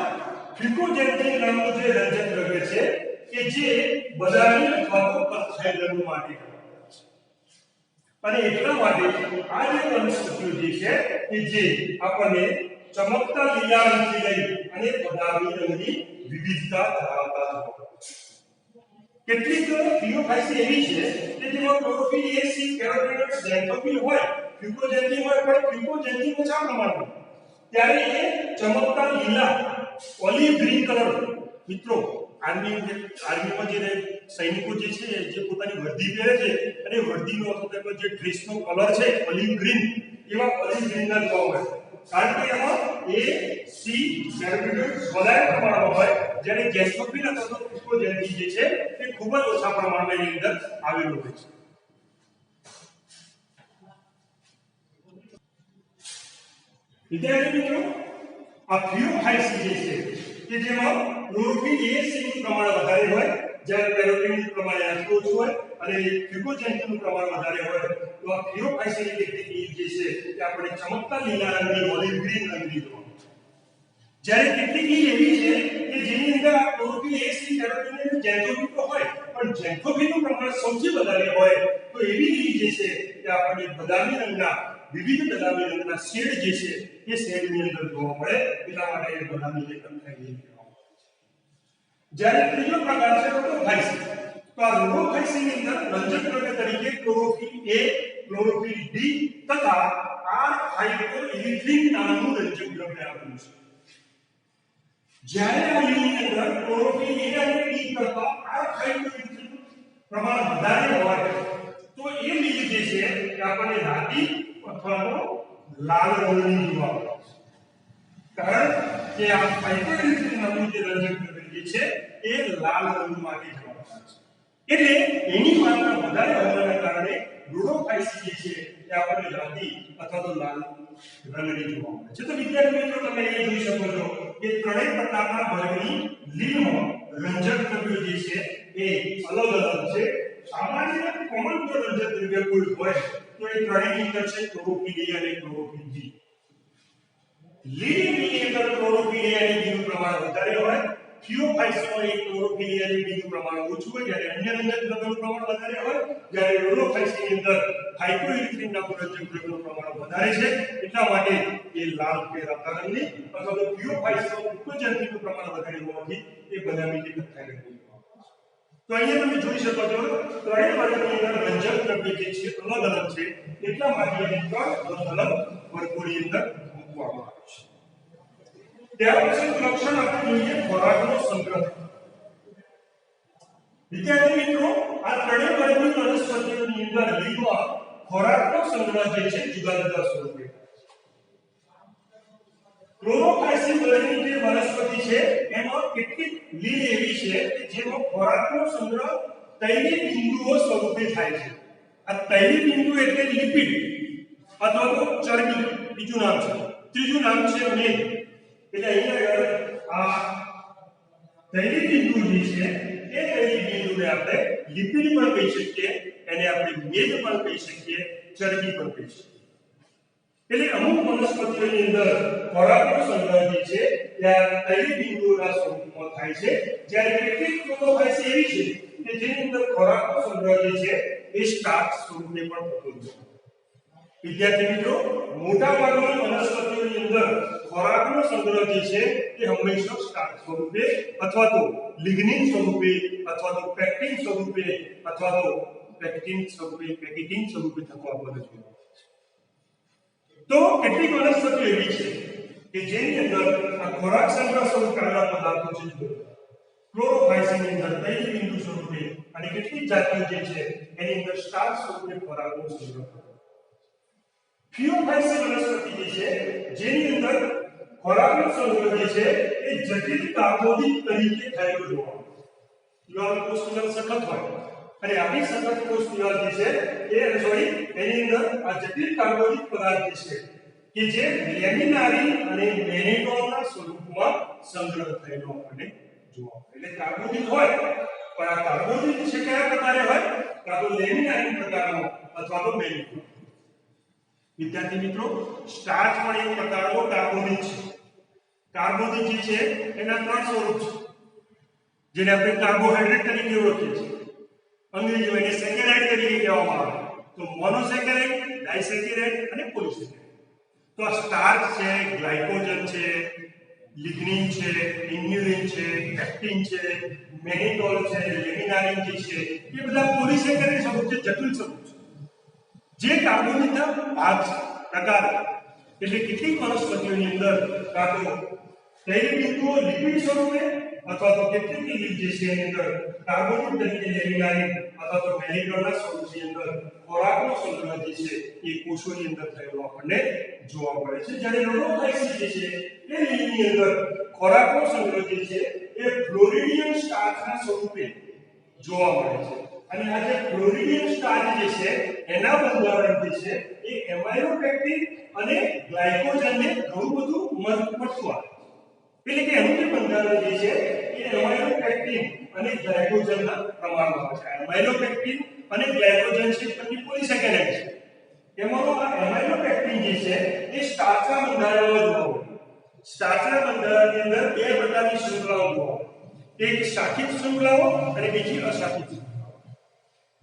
ફ્યુકોઝેન્થિન નામનું જે રંજક દ્રવ્ય છે કે જે બદામી અથવા તો કથ્થાઈ રંગ માટે છે। અને એટલા માટે આ જે વનસ્પતિઓ જે છે કે જે આપણને ચમકતા લીલા રંગથી લઈ અને બદામી રંગની વિવિધતા ધરાવતા જોવા મળે છે। કેટલીક થિયોફાઇસિન એવી છે કે જેમાં ક્લોરોફિલ A, C, કેરોટીનોઇડ્સ, ઝેન્થોફિલ હોય, ફ્યુકોઝેન્થિન હોય, પણ ફ્યુકોઝેન્થિન ઓછા પ્રમાણમાં, ત્યારે એ ચમકતા લીલા ઓલિવ ગ્રીન કલર, મિત્રો આર્મીમાં જે સૈનિકો જે છે જે પોતાની વર્દી પહેરે છે અને વર્દીનો અથવા જે ડ્રેસનો કલર છે ઓલિવ ગ્રીન, એવા ઓલિવ ગ્રીનના જોવા મળે, કારણ કે એમાં A, C, કેરોટીનોઇડ્સ વધારે પ્રમાણમાં હોય, જ્યારે ઝેન્થોફિલ અથવા તો ફ્યુકોઝેન્થિન જે છે એ ખૂબ જ ઓછા પ્રમાણમાં એની અંદર આવેલું હોય છે। વિદ્યાર્થી મિત્રો, આ થિયોફાઇસિન જે છે કે જેમાં ક્લોરોફિલ A, C નું પ્રમાણ વધારે હોય, જ્યારે કેરોટીનનું પ્રમાણ એનાથી ઓછું હોય અને ફ્યુકોઝેન્થિનનું પ્રમાણ વધારે હોય, તો આ થિયોફાઇસિન કેટલીક જે છે કે આપણે ચમકતા લીલા રંગની ઓલિવ ગ્રીન રંગની જોવા મળે છે। જ્યારે કેટલીક એવી છે કે જેની અંદર આ ક્લોરોફિલ A, C, કેરોટીન અને ઝેન્થોફિલ તો હોય, પણ ઝેન્થોફિલનું પ્રમાણ સૌથી વધારે હોય, તો એવી લીલ જે છે કે આપણને બદામી રંગના વિવિધ બદામી રંગના શેડ જે છે એ શેડની અંદર જોવા મળે, એટલા માટે એ બદામી જે કથ્થાઈ લીલ કહેવામાં આવે છે। જ્યારે ત્રીજો પ્રકાર છે રોડોફાઇસિન, તો આ રોડોફાઇસિનની અંદર રંજક દ્રવ્ય તરીકે ક્લોરોફિલ A, ક્લોરોફિલ D તથા R-phycoerythrin નામનું રંજક દ્રવ્ય આવેલું છે. જ્યારે આ યુની અંદર ક્લોરોફિલ A અને B કરતા R-phycoerythrin પ્રમાણ વધારે હોય તો એ લીલી જે છે એ આપણને રાતી અથવા તો લાલ રંગની જોવા મળે છે. કારણ કે આ phycoerythrin નામનું જે રંજક દ્રવ્ય છે એ લાલ રંગમાંથી જોવા મળે છે. એટલે એની માત્રા વધારે હોવાના કારણે રુડોફાઇસી જે છે એ આપણને રાતી અથવા તો લાલ રંગની જોવા મળે છે. તો વિદ્યાર્થી મિત્રો તમે અહીં જોઈ શકો છો કે ત્રણેય પ્રકારના વર્ગની લીલમાં રંજક દ્રવ્યો જે છે એ અલગ અલગ છે. સામાન્ય કોમન જો રંજક દ્રવ્ય કોઈ હોય તો એ ત્રણેયની અંદર છે ક્લોરોફિલ A અને ક્લોરોફિલ B. લીલની અંદર ક્લોરોફિલ A અને B નું પ્રમાણ વધારે હોય, થિયોફાઇસમાં એ ક્લોરોફિલ A અને B નું પ્રમાણ ઓછું હોય, જ્યારે અન્ય રંજક દ્રવ્યોનું પ્રમાણ વધારે હોય, જ્યારે રુડોફાઇસની અંદર phycoerythrin નામનું રંજક દ્રવ્યનું પ્રમાણ વધારે છે. એટલા માટે એ લાલ કે રાતા રંગની અથવા તો થિયોફાઇસમાં ઉત્તેજનનું પ્રમાણ વધારે હોવાથી એ બદામી કે કથ્થાઈ રંગની. તો અહીંયા તમે જોઈ શકો છો ત્રણેય વર્ગની અંદર રંજક દ્રવ્ય જે છે અલગ અલગ છે. એટલા માટે એને ત્રણ અલગ અલગ વર્ગોની અંદર મૂકવામાં આવે છે. ત્યાર પછી લક્ષણ આપણે જોઈએ ખોરાકનો સંગ્રહ. વિદ્યાર્થી મિત્રો આ ત્રણેય વર્ગની વનસ્પતિઓની અંદર લીલમાં ખોરાકનો સંગ્રહ જે છે જુદા જુદા સ્વરૂપે. ક્લોરોફાઇસી વર્ગની જે વનસ્પતિ છે એમાં કેટલીક લીલ એવી છે કે જેમાં ખોરાકનો સંગ્રહ તૈલીય બિંદુઓ સ્વરૂપે થાય છે. આ તૈલીય બિંદુ એટલે લિપિડ અથવા તો ચરબી બીજું નામ છે. ત્રીજું નામ છે મેદ. એટલે અહીંયા આ તૈલીય બિંદુ જે છે એ તૈલીય બિંદુને આપણે લિપિડ પણ કહી શકીએ, એને આપણે મેદ પણ કહી શકીએ, ચરબી પણ કહી શકીએ. એટલે અમુક વનસ્પતિઓની અંદર ખોરાકનો સંગ્રહ જે છે ત્યાં તૈલીય બિંદુઓના સ્વરૂપમાં થાય છે, જ્યારે કેટલીક ક્લોરોફાઇસી એવી છે કે જેની અંદર ખોરાકનો સંગ્રહ જે છે એ સ્ટાર્ચ સ્વરૂપે પણ થતો હોય છે. વિદ્યાર્થી મિત્રો મોટાભાગની વનસ્પતિઓની અંદર ખોરાકનો સંગ્રહ જે છે એ હંમેશા સ્ટાર્ચ સ્વરૂપે અથવા તો લિગ્નિન સ્વરૂપે અથવા તો પેક્ટિન સ્વરૂપે અથવા તો પેક્ટિન સ્વરૂપે થતો આપણને જોવા મળે છે. તો કેટલીક વનસ્પતિઓ એવી છે કે જેની અંદર આ ખોરાક સંગ્રહ સ્વરૂપે આવેલા પદાર્થો છે ક્લોરોફાઇસીની અંદર તૈલીય બિંદુ સ્વરૂપે અને કેટલીક જાતિઓ જે છે એની અંદર સ્ટાર્ચ સ્વરૂપે ખોરાકનો સંગ્રહ થતો. થિયોફાઇસી વનસ્પતિ જે છે જેની અંદર ખોરાકનો સંગ્રહ જે છે એ જટિલ કાર્બોદિત તરીકે થયેલો જોવા મળે છે. દિવાલ કોષ દિવાલ સખત હોય અને આવી સખત કોષ દિવાલ જે છે એની અંદર આ જટિલ કાર્બોદિત પદાર્થ જે છે કે જે લેમિનારી અને મેનિટોલના સ્વરૂપમાં સંગ્રહ થયેલો આપણને જોવા મળે. એટલે કાર્બોદિત હોય પણ આ કાર્બોદિત છે કયા પ્રકારે હોય, કાં તો લેમિનારી પ્રકારનો અથવા તો મેનિટોલ. વિદ્યાર્થી મિત્રો સ્ટાર્ચ પણ એક પ્રકારનો કાર્બોદિત છે. કાર્બોદિત જે છે એના ત્રણ સ્વરૂપ છે જેને આપણે કાર્બોહાઈડ્રેટ તરીકે ઓળખીએ છીએ. અંગ્રેજીમાં એને સેકેરાઇડ તરીકે કહેવામાં આવે. તો મોનોસેકેરાઇડ, ડાઇસેકેરાઇડ અને પોલિસેકેરાઇડ. તો આ સ્ટાર્ચ છે, ગ્લાયકોજન છે, લિગ્નિન છે, ઇન્યુલિન છે, પેક્ટિન છે, મેનિટોલ છે, લેમિનારિન જે છે એ બધા પોલિસેકેરાઇડ સ્વરૂપ છે, જટિલ સ્વરૂપ છે જે કાર્બોદિતના ભાગ છે, પ્રકાર. એટલે કેટલીક વનસ્પતિઓની અંદર કાં તો તૈલીય બિંદુઓ લિપિડ સ્વરૂપે અથવા તો કેટલીક લીલ જે છે એની અંદર કાર્બોદિત તરીકે લેમિનારિન અથવા તો મેનિટોલના સ્વરૂપની અંદર ખોરાકનો સંગ્રહ જે છે એ કોષોની અંદર થયેલો આપણને જોવા મળે છે. જ્યારે રુડોફાઇસી જે છે એ લીલની અંદર ખોરાકનો સંગ્રહ જે છે એ ફ્લોરિડિયમ સ્ટાર્ચના સ્વરૂપે જોવા મળે છે. અને આ જે ફ્લોરિડિયમ સ્ટાર્ચ જે છે એના બંધારણ જે છે એ એમાઇલોપેક્ટિન અને ગ્લાયકોજનને ઘણું બધું મળતું આવે. એટલે કે એનું જે બંધારણ જે છે એ એમાઇલોપેક્ટિન અને ગ્લાયકોજનના પ્રમાણમાં હોય છે. એમાઇલોપેક્ટિન અને ગ્લાયકોજન છે બંને પોલિસેકેરાઇડ છે. એમાં આ એમાઇલોપેક્ટિન જે છે એ સ્ટાર્ચના બંધારણમાં જોવા મળે. સ્ટાર્ચના બંધારણની અંદર બે પ્રકારની શૃંખલાઓ જોવા મળે. એક શાખિત શૃંખલાઓ અને બીજી અશાખિત શૃંખલાઓ.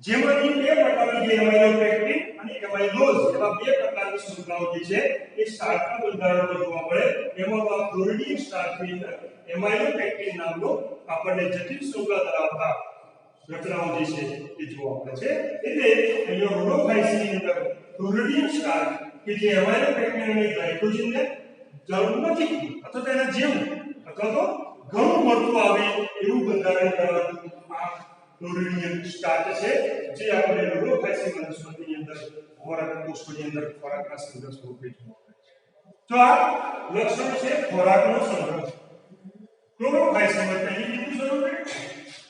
જેમાંથી બે પ્રકારની જે એમાઇલોપેક્ટિન અને એમાઇલોઝ એવા બે પ્રકારની શૃંખલાઓ જે છે એ સ્ટાર્ચના બંધારણમાં જોવા મળે. એમાં આ ફ્લોરિડિયમ સ્ટાર્ચની અંદર એમાઇલોપેક્ટિન નામનો આપણને જટિલ શૃંખલા ધરાવતા રચનાઓ જે છે એ જોવા મળે છે. એટલે અહીંયા રુડોફાઇસીની અંદર ફ્લોરિડિયમ સ્ટાર્ચ કે કે જે એમાઇનો પેક્ટિન અને ગ્લાયકોજન ને જરૂર નથી અથવા તેના જેવું અથવા તો ઘણું મળતું આવે એવું બંધારણ કરવાનું આ ક્લોરિડિયમ સ્ટાર્ચ છે જે આપણે રોડોફાઇસી વનસ્પતિની અંદર ખોરાક કોષની અંદર ખોરાકના સંગ્રહ સ્વરૂપે જોવા મળે છે. તો આ લક્ષણ છે ખોરાકનો સંગ્રહ. ક્લોરોફાઇસીમાં પહેલી રીતનું સ્વરૂપે,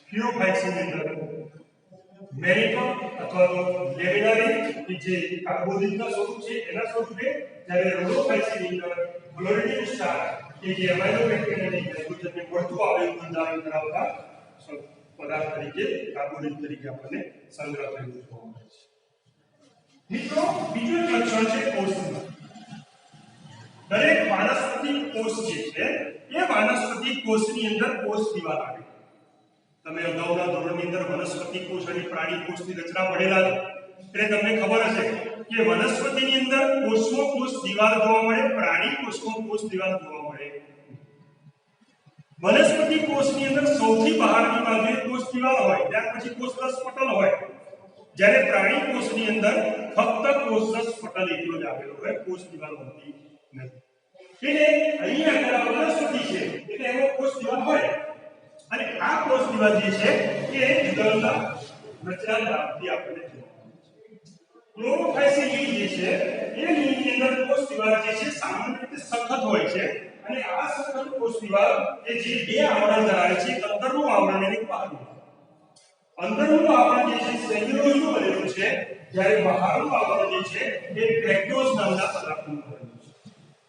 ફિયોફાઇસીની અંદર મેરિટમ અથવા તો લેમિનારી કે જે કાર્બોદિતના સ્વરૂપ છે એના સ્વરૂપે, જ્યારે રોડોફાઇસીની અંદર ક્લોરિડિયમ સ્ટાર્ચ કે જે એમાઇનો પેક્ટિન અને ગ્લાયકોજનને મળતું આવે એવું બંધારણ ધરાવતા પદાર્થ તરીકે કાર્બોદિત તરીકે આપણને સંગ્રહ થયેલું જોવા મળે છે. મિત્રો બીજું લક્ષણ છે કોષનું. દરેક વાનસ્પતિક કોષ જે છે એ વાનસ્પતિક કોષની અંદર કોષ દિવાલ આવે. તમે અગાઉના ધોરણની અંદર વનસ્પતિ કોષ અને પ્રાણી કોષની રચના ભણેલા છો એટલે તમને ખબર હશે કે વનસ્પતિની અંદર કોષમાં કોષ દિવાલ જોવા મળે, પ્રાણી કોષમાં કોષ દિવાલ જોવા મળે. વનસ્પતિ કોષની અંદર સૌથી બહારની બાજુએ કોષ દિવાલ હોય, ત્યાર પછી કોષરસ પટલ હોય, જ્યારે પ્રાણી કોષની અંદર ફક્ત કોષરસ પટલ એકલો જ આવેલો હોય, કોષ દિવાલ હોતી નથી. એટલે અહીંયા આગળ વનસ્પતિ છે એટલે એમાં કોષ દિવાલ હોય અને આ કોષ દિવાલ જે છે એ જુદા જુદા રચના ધરાવતી આપણને જોવા મળે છે. ક્લોરોફાઇસી લીલ જે છે એ લીલની અંદર કોષ દિવાલ જે છે સામાન્ય રીતે સખત હોય છે અને આ સખત કોષ દિવાલ એ જે બે આવરણ ધરાવે છે, અંદરનું આવરણ અને બહારનું. અંદરનું આવરણ જે છે સેલ્યુલોઝનું બનેલું છે, જ્યારે બહારનું આવરણ જે છે એ પેક્ટોઝ નામના પદાર્થનું બનેલું છે.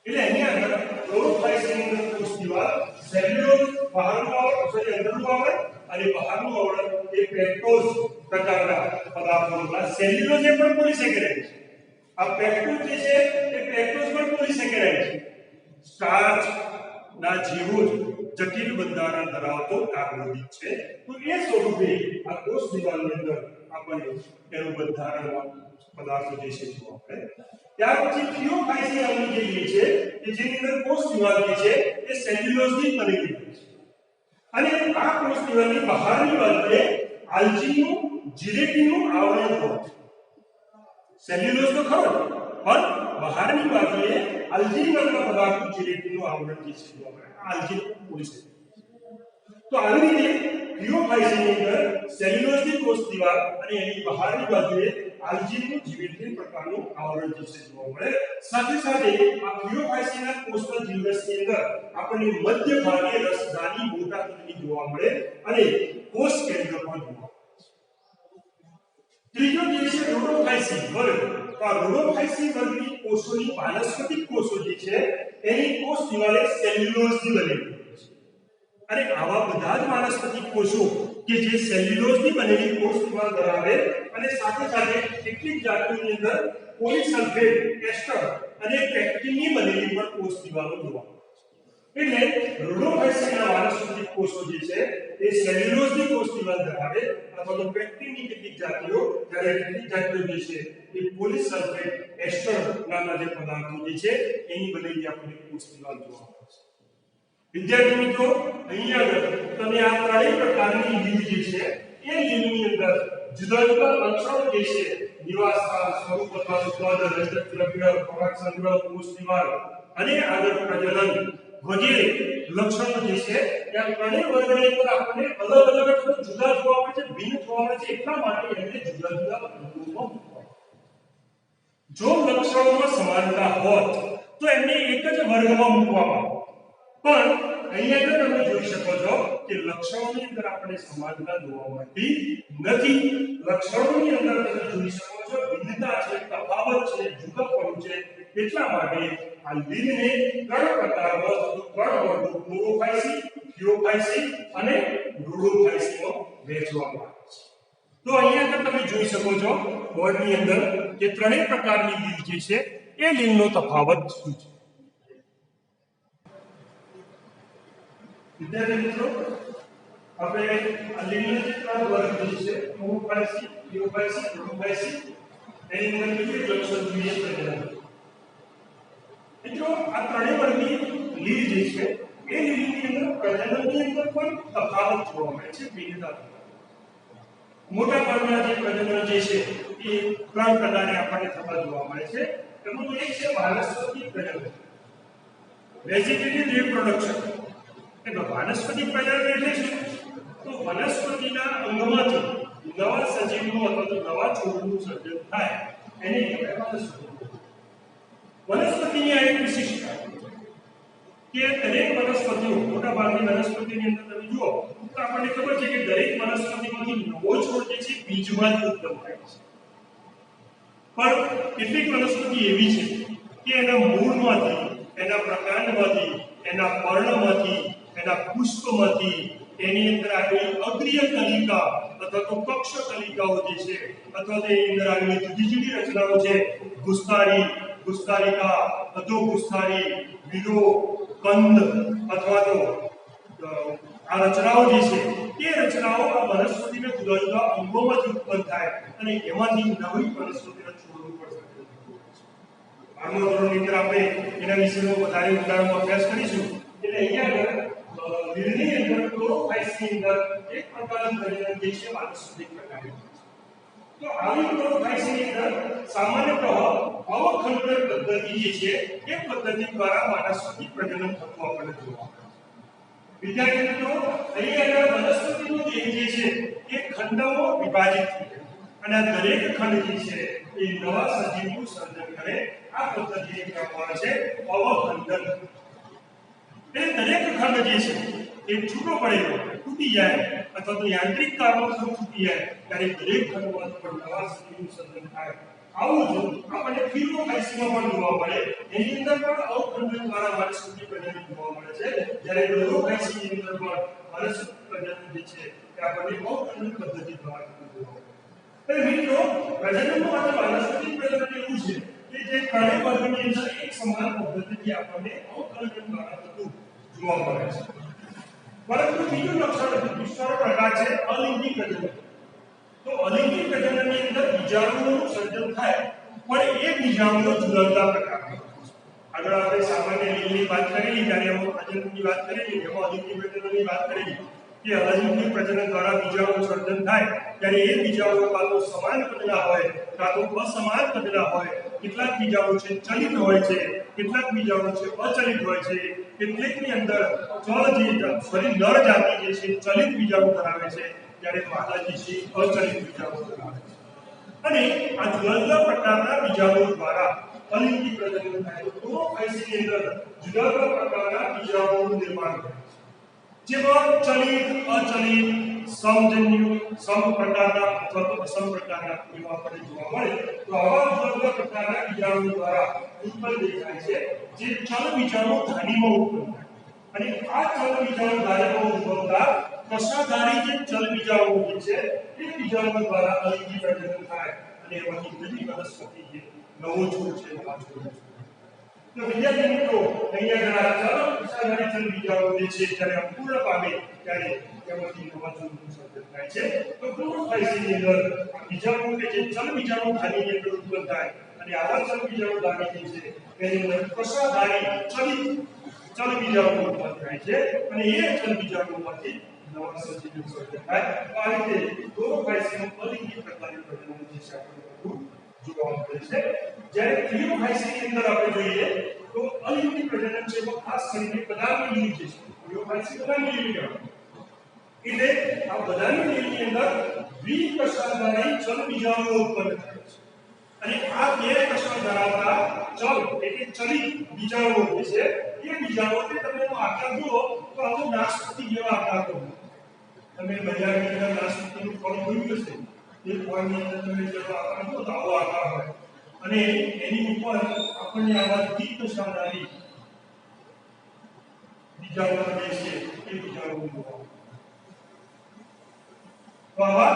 એટલે અહીંયા આગળ ક્લોરોફાઇસીની અંદર કોષ દિવાલ સેલ્યુલોઝ બહારનું આવરણ અંદરનું આવરણ અને બહારનું આવરણ એ પેક્ટોઝ પ્રકારના પદાર્થોના સેલ્યુલોઝ એ પણ પોલિસેકેરાઇડ છે. આ પેક્ટોઝ જે છે એ પેક્ટોઝ પણ પોલિસેકેરાઇડ છે. સ્ટાર્ચ ના જેવો જટિલ બંધારણ ધરાવતો કાર્બોદિત છે. તો એ સ્વરૂપે આ કોષ દિવાલની અંદર આપણને એનું બંધારણ પદાર્થો જે છે જોવા મળે. ત્યાર પછી ફિયોફાઇસી નામની જે લીલ છે કે જેની અંદર કોષ દિવાલ જે છે એ સેલ્યુલોઝની બનેલી હોય છે અને આ કોષ દિવાલની બહારની બાજુએ આલ્જીનનું જીલેટિનનું આવરણ હોય છે. સેલ્યુલોઝ તો ખરો પણ બહારની બાજુએ આલ્જીન નામના પદાર્થનું જીલેટિનનું આવરણ જે છે જોવા મળે. આ આલ્જીન પોલિસેકેરાઇડ. તો આવી રીતે ફિયોફાઇસીની અંદર સેલ્યુલોઝની કોષ દિવાલ અને એની બહારની બાજુએ આલ્જીનનું જીલેટિન પ્રકારનું આવરણ જે છે જોવા મળે. સાથે સાથે આ ફિયોફાઇસીના કોષના જીવરસની અંદર આપણને મધ્ય ભાગે રસધાની મોટા કદની જોવા મળે અને કોષ કેન્દ્ર પણ જોવા મળે. ત્રીજો જે છે રોડોફાઇસી વર્ગ. તો આ રોડોફાઇસી વર્ગની કોષોની વાનસ્પતિક કોષો જે છે એની કોષ દિવાલ સેલ્યુલોઝની બનેલી હોય છે અને આવા બધા જ વાનસ્પતિક કોષો કે જે સેલ્યુલોઝની બનેલી કોષ દિવાલ ધરાવે અને સાથે સાથે કેટલીક જાતિઓની અંદર પોલિસલ્ફેટ, એસ્ટર અને પેક્ટિનની બનેલી પણ કોષ દિવાલો જોવા મળે છે. એટલે રોડોફાઇસીના વાનસ્પતિક કોષો જે છે એ સેલ્યુલોઝની કોષ દિવાલ ધરાવે અથવા તો પેક્ટિનની કેટલીક જાતિઓ, જ્યારે કેટલીક જાતિઓ જે છે એ પોલિસલ્ફેટ, એસ્ટર નામના જે પદાર્થો જે છે એની બનેલી આપણને કોષ દિવાલ જોવા મળે છે. વિદ્યાર્થી મિત્રો, અહીંયા તમે આ ત્રણેય પ્રકારની લીલ જે છે એ લીલની અંદર જુદા જુદા લક્ષણો જે છે નિવાસસ્થાન, સ્વરૂપ અથવા કદ, રજક દ્રવ્ય, ખોરાક સંગ્રહ, કોષ દિવાલ અને આગળ પ્રજનન વગેરે લક્ષણો જે છે એ આ ત્રણેય વર્ગની અંદર આપણને અલગ અલગ અથવા જુદા જોવા મળે છે, ભિન્ન જોવા મળે છે. એટલા માટે એમને જુદા જુદા વર્ગોમાં મૂકવામાં. જો લક્ષણોમાં સમાનતા હોત તો એમને એક જ વર્ગમાં મૂકવામાં આવે. પણ અહીંયા તમે જોઈ શકો છો કે લક્ષણોની અંદર આપણે સમાનતા જોવા મળતી નથી. લક્ષણોની અંદર તમે જોઈ શકો છો ભિન્નતા છે, તફાવત છે, જુદાપણું છે. એટલા માટે આ લીલને ત્રણ પ્રકારમાં ત્રણ વર્ગો ક્લોરોફાઇસી, ફિયોફાઇસી અને રોડોફાઇસીમાં વહેંચવામાં આવે છે. તો અહીંયા તમે જોઈ શકો છો બોર્ડની અંદર કે ત્રણેય પ્રકારની લીલ જે છે એ લીલનો તફાવત શું છે. વિદ્યાર્થી મિત્રો, આપણે આ લીલના જે ત્રણ વર્ગ જે છે ક્લોરોફાઇસી, ફિયોફાઇસી, રોડોફાઇસી એની અંદર કેટલીક લક્ષણ જોઈએ પ્રજનન. મિત્રો આ ત્રણેય વર્ગની લીલ જે છે એ લીલની અંદર પ્રજનનની અંદર પણ તફાવત જોવા મળે છે, ભિન્નતા. મોટા ભાગના જે પ્રજનન જે છે એ ત્રણ પ્રકારે આપણને થતા જોવા મળે છે. એમાં એક છે વાનસ્પતિક પ્રજનન, વેજીટેટિવ રિપ્રોડક્શન. એટલે વાનસ્પતિક પ્રજનન એટલે શું? તો વનસ્પતિના અંગમાંથી નવા સજીવનું અથવા તો નવા છોડનું સર્જન થાય એને કહેવાય વાનસ્પતિક. વનસ્પતિની આ એક વિશિષ્ટતા કે દરેક વનસ્પતિઓ, મોટા ભાગની વનસ્પતિની અંદર તમે જુઓ તો આપણને ખબર છે કે દરેક વનસ્પતિમાંથી નવો છોડ જે છે બીજમાંથી ઉત્પન્ન થાય છે. પણ કેટલીક વનસ્પતિ એવી છે કે એના મૂળમાંથી, એના પ્રકાંડમાંથી, એના પર્ણમાંથી, એના પુષ્પમાંથી એની અંદર આવેલી અગ્રીય કલિકા અથવા તો કક્ષ કલિકાઓ જે છે અથવા તો એની અંદર આવેલી જુદી જુદી રચનાઓ છે, ગુસ્તારી, ગુસ્તારિકા, અધોગુસ્તારી, વિલો, કંદ અથવા તો આ રચનાઓ જે છે એ રચનાઓ આ વનસ્પતિના જુદા જુદા અંગોમાંથી ઉત્પન્ન થાય અને એમાંથી નવી વનસ્પતિના છોડનું પણ સર્જન થતું હોય છે. આગળના ધોરણની અંદર આપણે એના વિશેનો વધારે ઊંડાણમાં અભ્યાસ કરીશું. એટલે અહીંયા લીલની અંદર ક્લોરોફાઇસની અંદર એક પ્રકારનું પ્રજનન જે છે વાનસ્પતિક પ્રકારનું. તો આવી ક્લોરોફાઇસની અંદર સામાન્યતઃ અવખંડન પદ્ધતિ જે છે એ પદ્ધતિ દ્વારા વાનસ્પતિક પ્રજનન થતું આપણને જોવા મળે છે. વિદ્યાર્થી મિત્રો, અહીંયા વનસ્પતિનો દેહ જે છે એ ખંડોમાં વિભાજિત થાય અને આ દરેક ખંડ જે છે એ નવા સજીવનું સર્જન કરે. આ પદ્ધતિને કહેવામાં આવે છે અવખંડન. એ દરેક ખંડ જે છે એ છૂટો પડેલો તૂટી જાય અથવા તો યાંત્રિક કારણોસર તૂટી જાય ત્યારે દરેક ખંડમાં પણ નવા સજીવનું સર્જન થાય. આવું જ આપણને ક્લોરોફાઇસમાં પણ જોવા મળે. એની અંદર પણ અવખંડન દ્વારા વાનસ્પતિક પ્રજનન જોવા મળે છે. જ્યારે ક્લોરોફાઇસની અંદર પણ વાનસ્પતિક પ્રજનન જે છે એ આપણને અવખંડન પદ્ધતિ દ્વારા જોવા મળે. એટલે મિત્રો, પ્રજનનનું આ વાનસ્પતિક પ્રજનન એવું છે કે જે ત્રણેય વર્ગની અંદર એક સમાન પદ્ધતિથી આપણને અવખંડન દ્વારા થતું જોવા મળે છે. પરંતુ બીજું લક્ષણ, બીજો પ્રકાર છે અલિંગી પ્રજનન. તો અલિંગી પ્રજનનની અંદર બીજાણુઓનું સર્જન થાય પણ એ બીજાણુઓ જુદા જુદા પ્રકારના. આગળ આપણે સામાન્ય લિંગની વાત કરેલી, ત્યારે એમાં પ્રજનનની વાત કરેલી, એમાં અલિંગી પ્રજનનની વાત કરેલી કે અલિંગી પ્રજનન દ્વારા બીજાણુનું સર્જન થાય ત્યારે એ બીજાણુઓ કાં તો સમાન કદના હોય કાં તો અસમાન કદના હોય. કેટલાક બીજાણુ છે ચલિત હોય છે, કેટલાક બીજાણુ છે અચલિત હોય છે. કેટલીકની અંદર નર જાતિ જે છે ચલિત બીજાણુ ધરાવે છે, જ્યારે માદા જે છે અચલિત બીજાણુ ધરાવે છે. અને આ જુદા જુદા પ્રકારના બીજાણુઓ દ્વારા અલિંગી પ્રજનન થાય. તો ક્લોરોફાઇસની અંદર જુદા જુદા પ્રકારના બીજાણુઓનું નિર્માણ થાય છે. જેમાં ચલિત, અચલિત, સમજન્યુ, સમ પ્રકારના અથવા તો અસમ પ્રકારના એવા આપણને જોવા મળે. તો આવા જુદા જુદા પ્રકારના બીજાણુઓ દ્વારા ઉત્પન્ન થાય છે જે ચલ બીજાણુ ધાનીમાં ઉત્પન્ન થાય. અને આ ચલ બીજાણુ ધાનીમાં ઉદ્ભવતા કશાધારી જે ચલ બીજાણુ જે છે એ બીજાણુ દ્વારા અલિંગી પ્રજનન થાય અને એમાંથી નવી વનસ્પતિ જે નવો છોડ છે નવા છોડ. તો વિદ્યાર્થી મિત્રો, અહીંયા ઘણા કશાધારી ચલ બીજાણુ જે છે જ્યારે અંકુરણ પામે ત્યારે એમાંથી નવા છોડનું સર્જન થાય છે. તો ક્લોરોફાઇસની અંદર બીજાણુ કે જે ચલ બીજાણુ ધાનીની અંદર ઉત્પન્ન થાય અને આવા ચલ બીજાણુ ધાની જે છે એની અંદર કશાધારી ચલ બીજાણુ ઉત્પન્ન થાય છે અને એ ચલ બીજાણુમાંથી નવા સજીવનું સર્જન થાય. આ રીતે ક્લોરોફાઇસનું અલિંગી પ્રકારનું પ્રજનન જે છે આપણે જોવા મળે છે. જ્યારે ક્લોરોફાઇસની અંદર આપણે જોઈએ તો અલિંગી પ્રજનન છે એમાં ખાસ કરીને બદામી લીલ છે. ક્લોરોફાઇસ બદામી લીલ કહેવાય. એટલે આ બદામી લીલની અંદર દ્વિકશાધારી ચલ બીજાણુઓ ઉત્પન્ન થાય છે અને આ બે કષા ધરાવતા ચલ એટલે ચલિત બીજાણુઓ જે છે એ બીજાણુઓ તમે એનો આકાર જુઓ તો આવો નાશપતિ જેવા આકાર હોય. તમે બજારની અંદર નાશપતિનું ફળ જોયું હશે. એ ફળની અંદર તમે જેવો આકાર જુઓ તો આવો આકાર હોય અને એની ઉપર આપણને આવા દ્વિકશાધારી બીજાણુઓ જે છે એ બીજાણુઓ જોવા મળે. તો આવા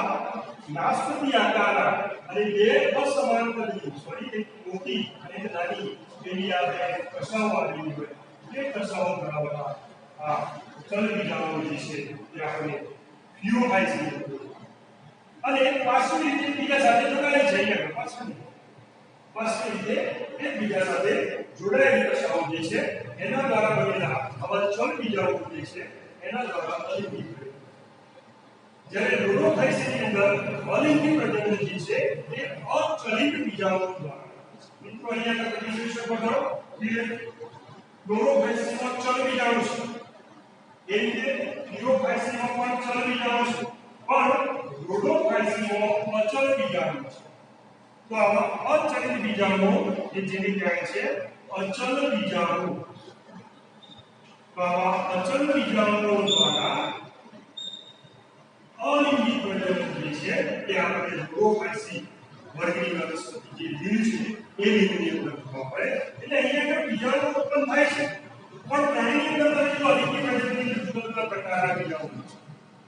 નાશપતિ આકારના અને બે અસમાન કદની એક મોટી અને એક નાની એની આ બે કશાઓ આવેલી હોય. જે કશાઓ ધરાવતા આ ચલ બીજાણુઓ જે છે એ આપણે ક્લોરોફાઇસની અને પાછળની રીતે બીજા સાથે જોડાયેલી છે. અહીંયા પાછળની રીતે એકબીજા સાથે જોડાયેલી કશાઓ જે છે એના દ્વારા બનેલા આવા ચલ બીજાણુઓ જે છે એના દ્વારા અલિંગી. જ્યારે ક્લોરોફાઇસની અંદર અલિંગી પ્રજનન જે છે એ અચલિત બીજાણુઓ દ્વારા મિત્રો અહીંયા આગળ વિશ્લેષણ કરો કે ક્લોરોફાઇસીમાં ચલ બીજાણુ છે, એ રીતે ક્લોરોફાઇસીમાં પણ ચલ બીજાણુ છે, પણ ક્લોરોફાઇસીમાં અચલ બીજાણુ છે. તો આમાં અચલિત બીજાણુ કે જેને કહેવાય છે અચલ બીજાણુ. તો આવા અચલ બીજાણુઓ દ્વારા અલિંગી પ્રજનન જે છે તે આપણે ક્લોરોફાઇસી વર્ગની વનસ્પતિ જે લીલ છે એ લીલની અંદર જોવા મળે. એટલે અહીંયા આગળ બીજાણુ ઉત્પન્ન થાય છે, પણ પ્રાણીની અંદર જો અલિંગી પ્રજનનની જુદા જુદા પ્રકારના બીજાણુ છે.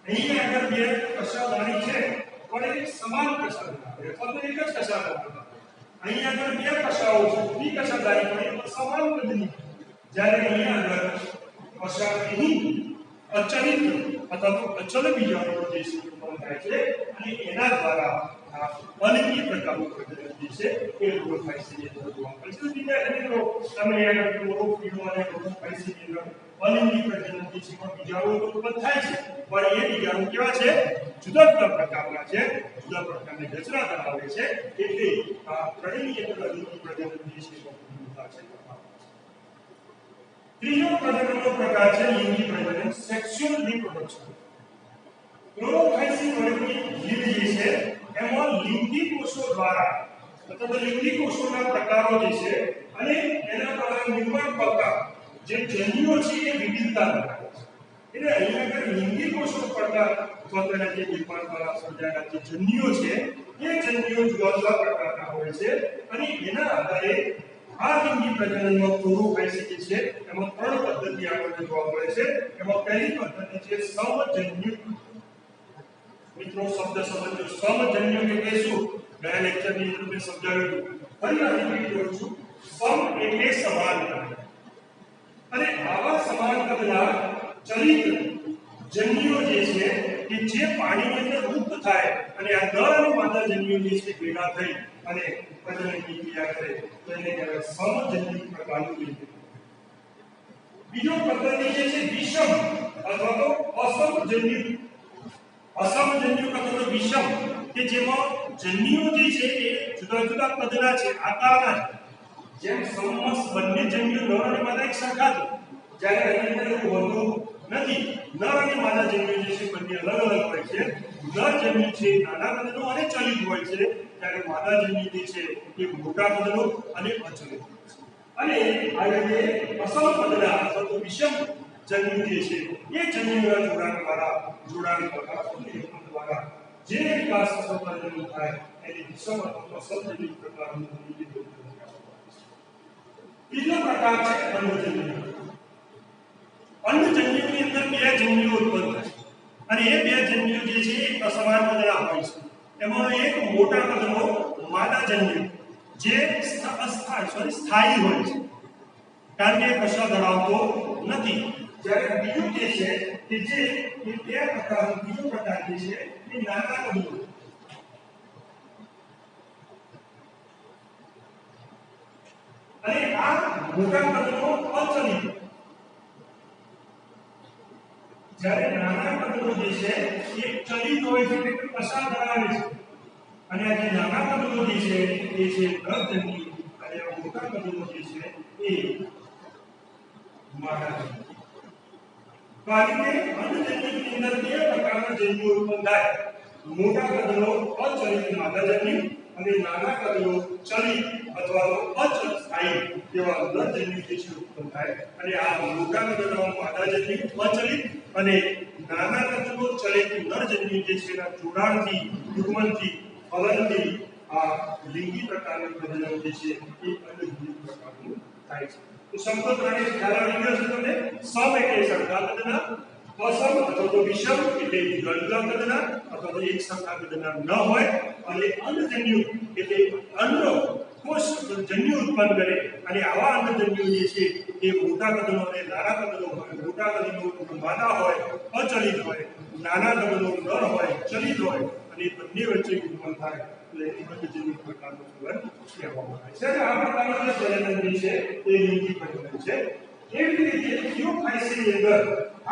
અહીંયા આગળ બે કશાદારી છે, પણ એક સમાન કશાદારી અથવા તો એક જ કશાદારી. અહીંયા આગળ બે કશાઓ છે, બી કશાદારી પણ સમાન કદની. જ્યારે અહીંયા આગળ કશાની અચલિત અથવા તો અચલ બીજાણુઓ જે છે ઉત્પન્ન થાય છે અને એના દ્વારા અલિંગી પ્રકારનું પ્રજનન જે છે એ ક્લોરોફાઇસીની અંદર જોવા મળે છે. વિદ્યાર્થી મિત્રો તમે આગળ ક્લોરોફિલો અને ક્લોરોફાઇસીની અંદર અલિંગી પ્રજનન જે છે બીજાણુઓ ઉત્પન્ન થાય છે, પણ એ બીજાણુ કેવા છે? જુદા જુદા પ્રકારના છે, જુદા પ્રકારની રચના ધરાવે છે. એટલે આ ત્રણેયની અંદર અલિંગી પ્રજનન જે છે ભૂમિકા છે. ત્રીજો પ્રજનનનો પ્રકાર છે લિંગી પ્રજનન, સેક્સ્યુઅલ રિપ્રોડક્શન. ક્લોરોફાઇસી વર્ગની જીવ જે છે એમાં લિંગી કોષો દ્વારા અથવા લિંગી કોષોના પ્રકારો જે છે અને એના દ્વારા નિર્માણ પામતા જે જન્યુઓ છે એ વિવિધતા ધરાવે છે. એટલે અહીંયા આગળ લિંગી કોષો પ્રકાર અથવા તેના જે નિર્માણ દ્વારા સર્જાયેલા જે જન્યુઓ છે એ જન્યુઓ જુદા જુદા પ્રકારના હોય છે અને એના આધારે આ લિંગી પ્રજનનમાં ક્લોરોફાઇસી જે છે એમાં ત્રણ પદ્ધતિ આપણને જોવા મળે છે. એમાં પહેલી પદ્ધતિ છે સમજન્યુ. મિત્રો શબ્દ સમજો, સમજન્યુ એટલે શું? ગયા લેક્ચરની અંદર મેં સમજાવ્યું, ફરી રિપીટ કરું છું. સમ એટલે સમાન અને આવા સમાન કદના ચલિત જન્યુઓ જે છે કે જે પાણીની અંદર મુક્ત થાય અને આ નર અને માદા જન્યુઓ જે છે ભેગા થઈ અને પ્રજનનની ક્રિયા કરે તો એને કહેવાય સમજન્યુ પ્રકારનું લિંગ. બીજો પદ્ધતિ જે છે વિષમ અથવા તો અસમજન્યુ. અસમજન્યુ અથવા તો વિષમ કે જેમાં જન્યુઓ જે છે એ જુદા જુદા કદના છે, આકારના છે. જેમ સમસ બંને જન્યુઓ નર અને માદા એક સરખા છે, જ્યારે એની અંદર એવું હોતું નથી. નર અને માદા જન્યુઓ જે છે બંને અલગ અલગ હોય છે. નર જન્યુ છે નાના કદનો અને ચલિત હોય છે, જ્યારે માદા જન્યુ જે છે એ મોટા કદનો અને અચલિત. અને આ રીતે અસમ કદના અથવા તો વિષમ જન્યુ જે છે એ જન્યુના જોડાણ દ્વારા જે વિકાસ પ્રજનન થાય એને વિષમ અથવા અસમજન્યુ પ્રકારનું લિંગ. ત્રીજો પ્રકાર છે અંડજન્યુ. અંડજન્યુની અંદર બે જન્યુઓ ઉત્પન્ન થાય અને એ બે જન્યુઓ જે છે એ અસમાન કદના હોય છે. એમાં એક મોટા કદનો માદા જન્યુ જે સ્થાયી હોય છે, કારણ કે કશા ધરાવતો નથી. જ્યારે બીજું જે છે કે જે એ બે પ્રકારનું બીજો પ્રકાર જે છે એ નાના કદનું અને આ મોટા કદનો અચલિત. જ્યારે નાના કદનો જે છે એ ચલિત હોય છે એટલે કશા ધરાવે છે અને આ જે નાના કદનો જે છે એ છે નરજન્યુ અને આ મોટા કદનો જે છે એ માદા જન્યુ. તો આ રીતે અંડજન્યુની અંદર બે પ્રકારના જન્યુઓ ઉત્પન્ન થાય. મોટા કદનો અચલિત માદા જન્યુ અને નાના કદનો ચલિત અથવા તો અચલ સ્થાયી એવા નરજન્યુ જે છે ઉત્પન્ન થાય. અને આ મોટા કદનો માદા જન્યુ અચલિત અને નાના કદનો ચલિત નરજન્યુ જે છે એના જોડાણથી યુગ્મનથી ફલનથી આ લિંગી પ્રકારનું પ્રજનન જે છે એ અંડજન્યુ પ્રકારનું થાય છે. તો સંપૂર્ણપણે ખ્યાલ આવી ગયો છે તમને. સમ એટલે સરખા કદના, અસમ અથવા તો વિષમ એટલે જુદા જુદા કદના અથવા તો એક સરખા કદના ન હોય, અને અંડજન્યુ એટલે અંડ કોષ જન્યુ ઉત્પન્ન કરે અને આવા અંડજન્યુ જે છે એ મોટા કદનો અને નાના કદનો હોય. મોટા કદનો માદા હોય અચલિત હોય, નાના કદનો નર હોય ચલિત હોય અને બંને વચ્ચે ઉત્પન્ન થાય એટલે અંડજન્યુ પ્રકારનું ફલન કહેવામાં આવે છે. આ પ્રકારનું જે પ્રજનન છે એ લિંગી પ્રજનન છે. એવી રીતે ક્લોરોફાઇસીની અંદર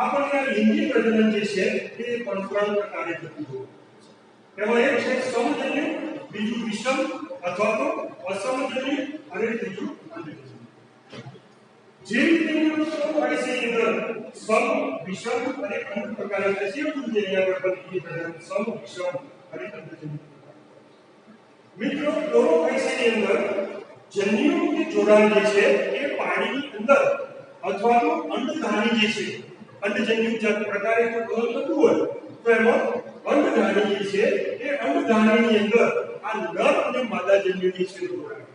આપણને લિંગી પ્રજનન જે છે એ પણ ત્રણ પ્રકારે થતું હોય છે. એમાં એક છે સમજન્યુ, બીજું વિષમ અથવા તો અસમજન્યુ અને ત્રીજું અંડજન્યુ. જે રીતે પ્રોફાઇસની અંદર સમ, વિષમ અને અંડ પ્રકારના છે જે અહીંયા પર સમ, વિષમ અને અંડજન્યુ. મિત્રો પ્રોફાઇસની અંદર જન્યુનું જે જોડાણ જે છે એ પાણીની અંદર અથવા તો અંડધાની જે છે અંડજન્યુ જે પ્રકારે જોડાણ થતું હોય તો એમાં અંડધાની જે છે એ અંડધાનીની અંદર આ નર અને માદા જન્યુ જે છે જોડાય.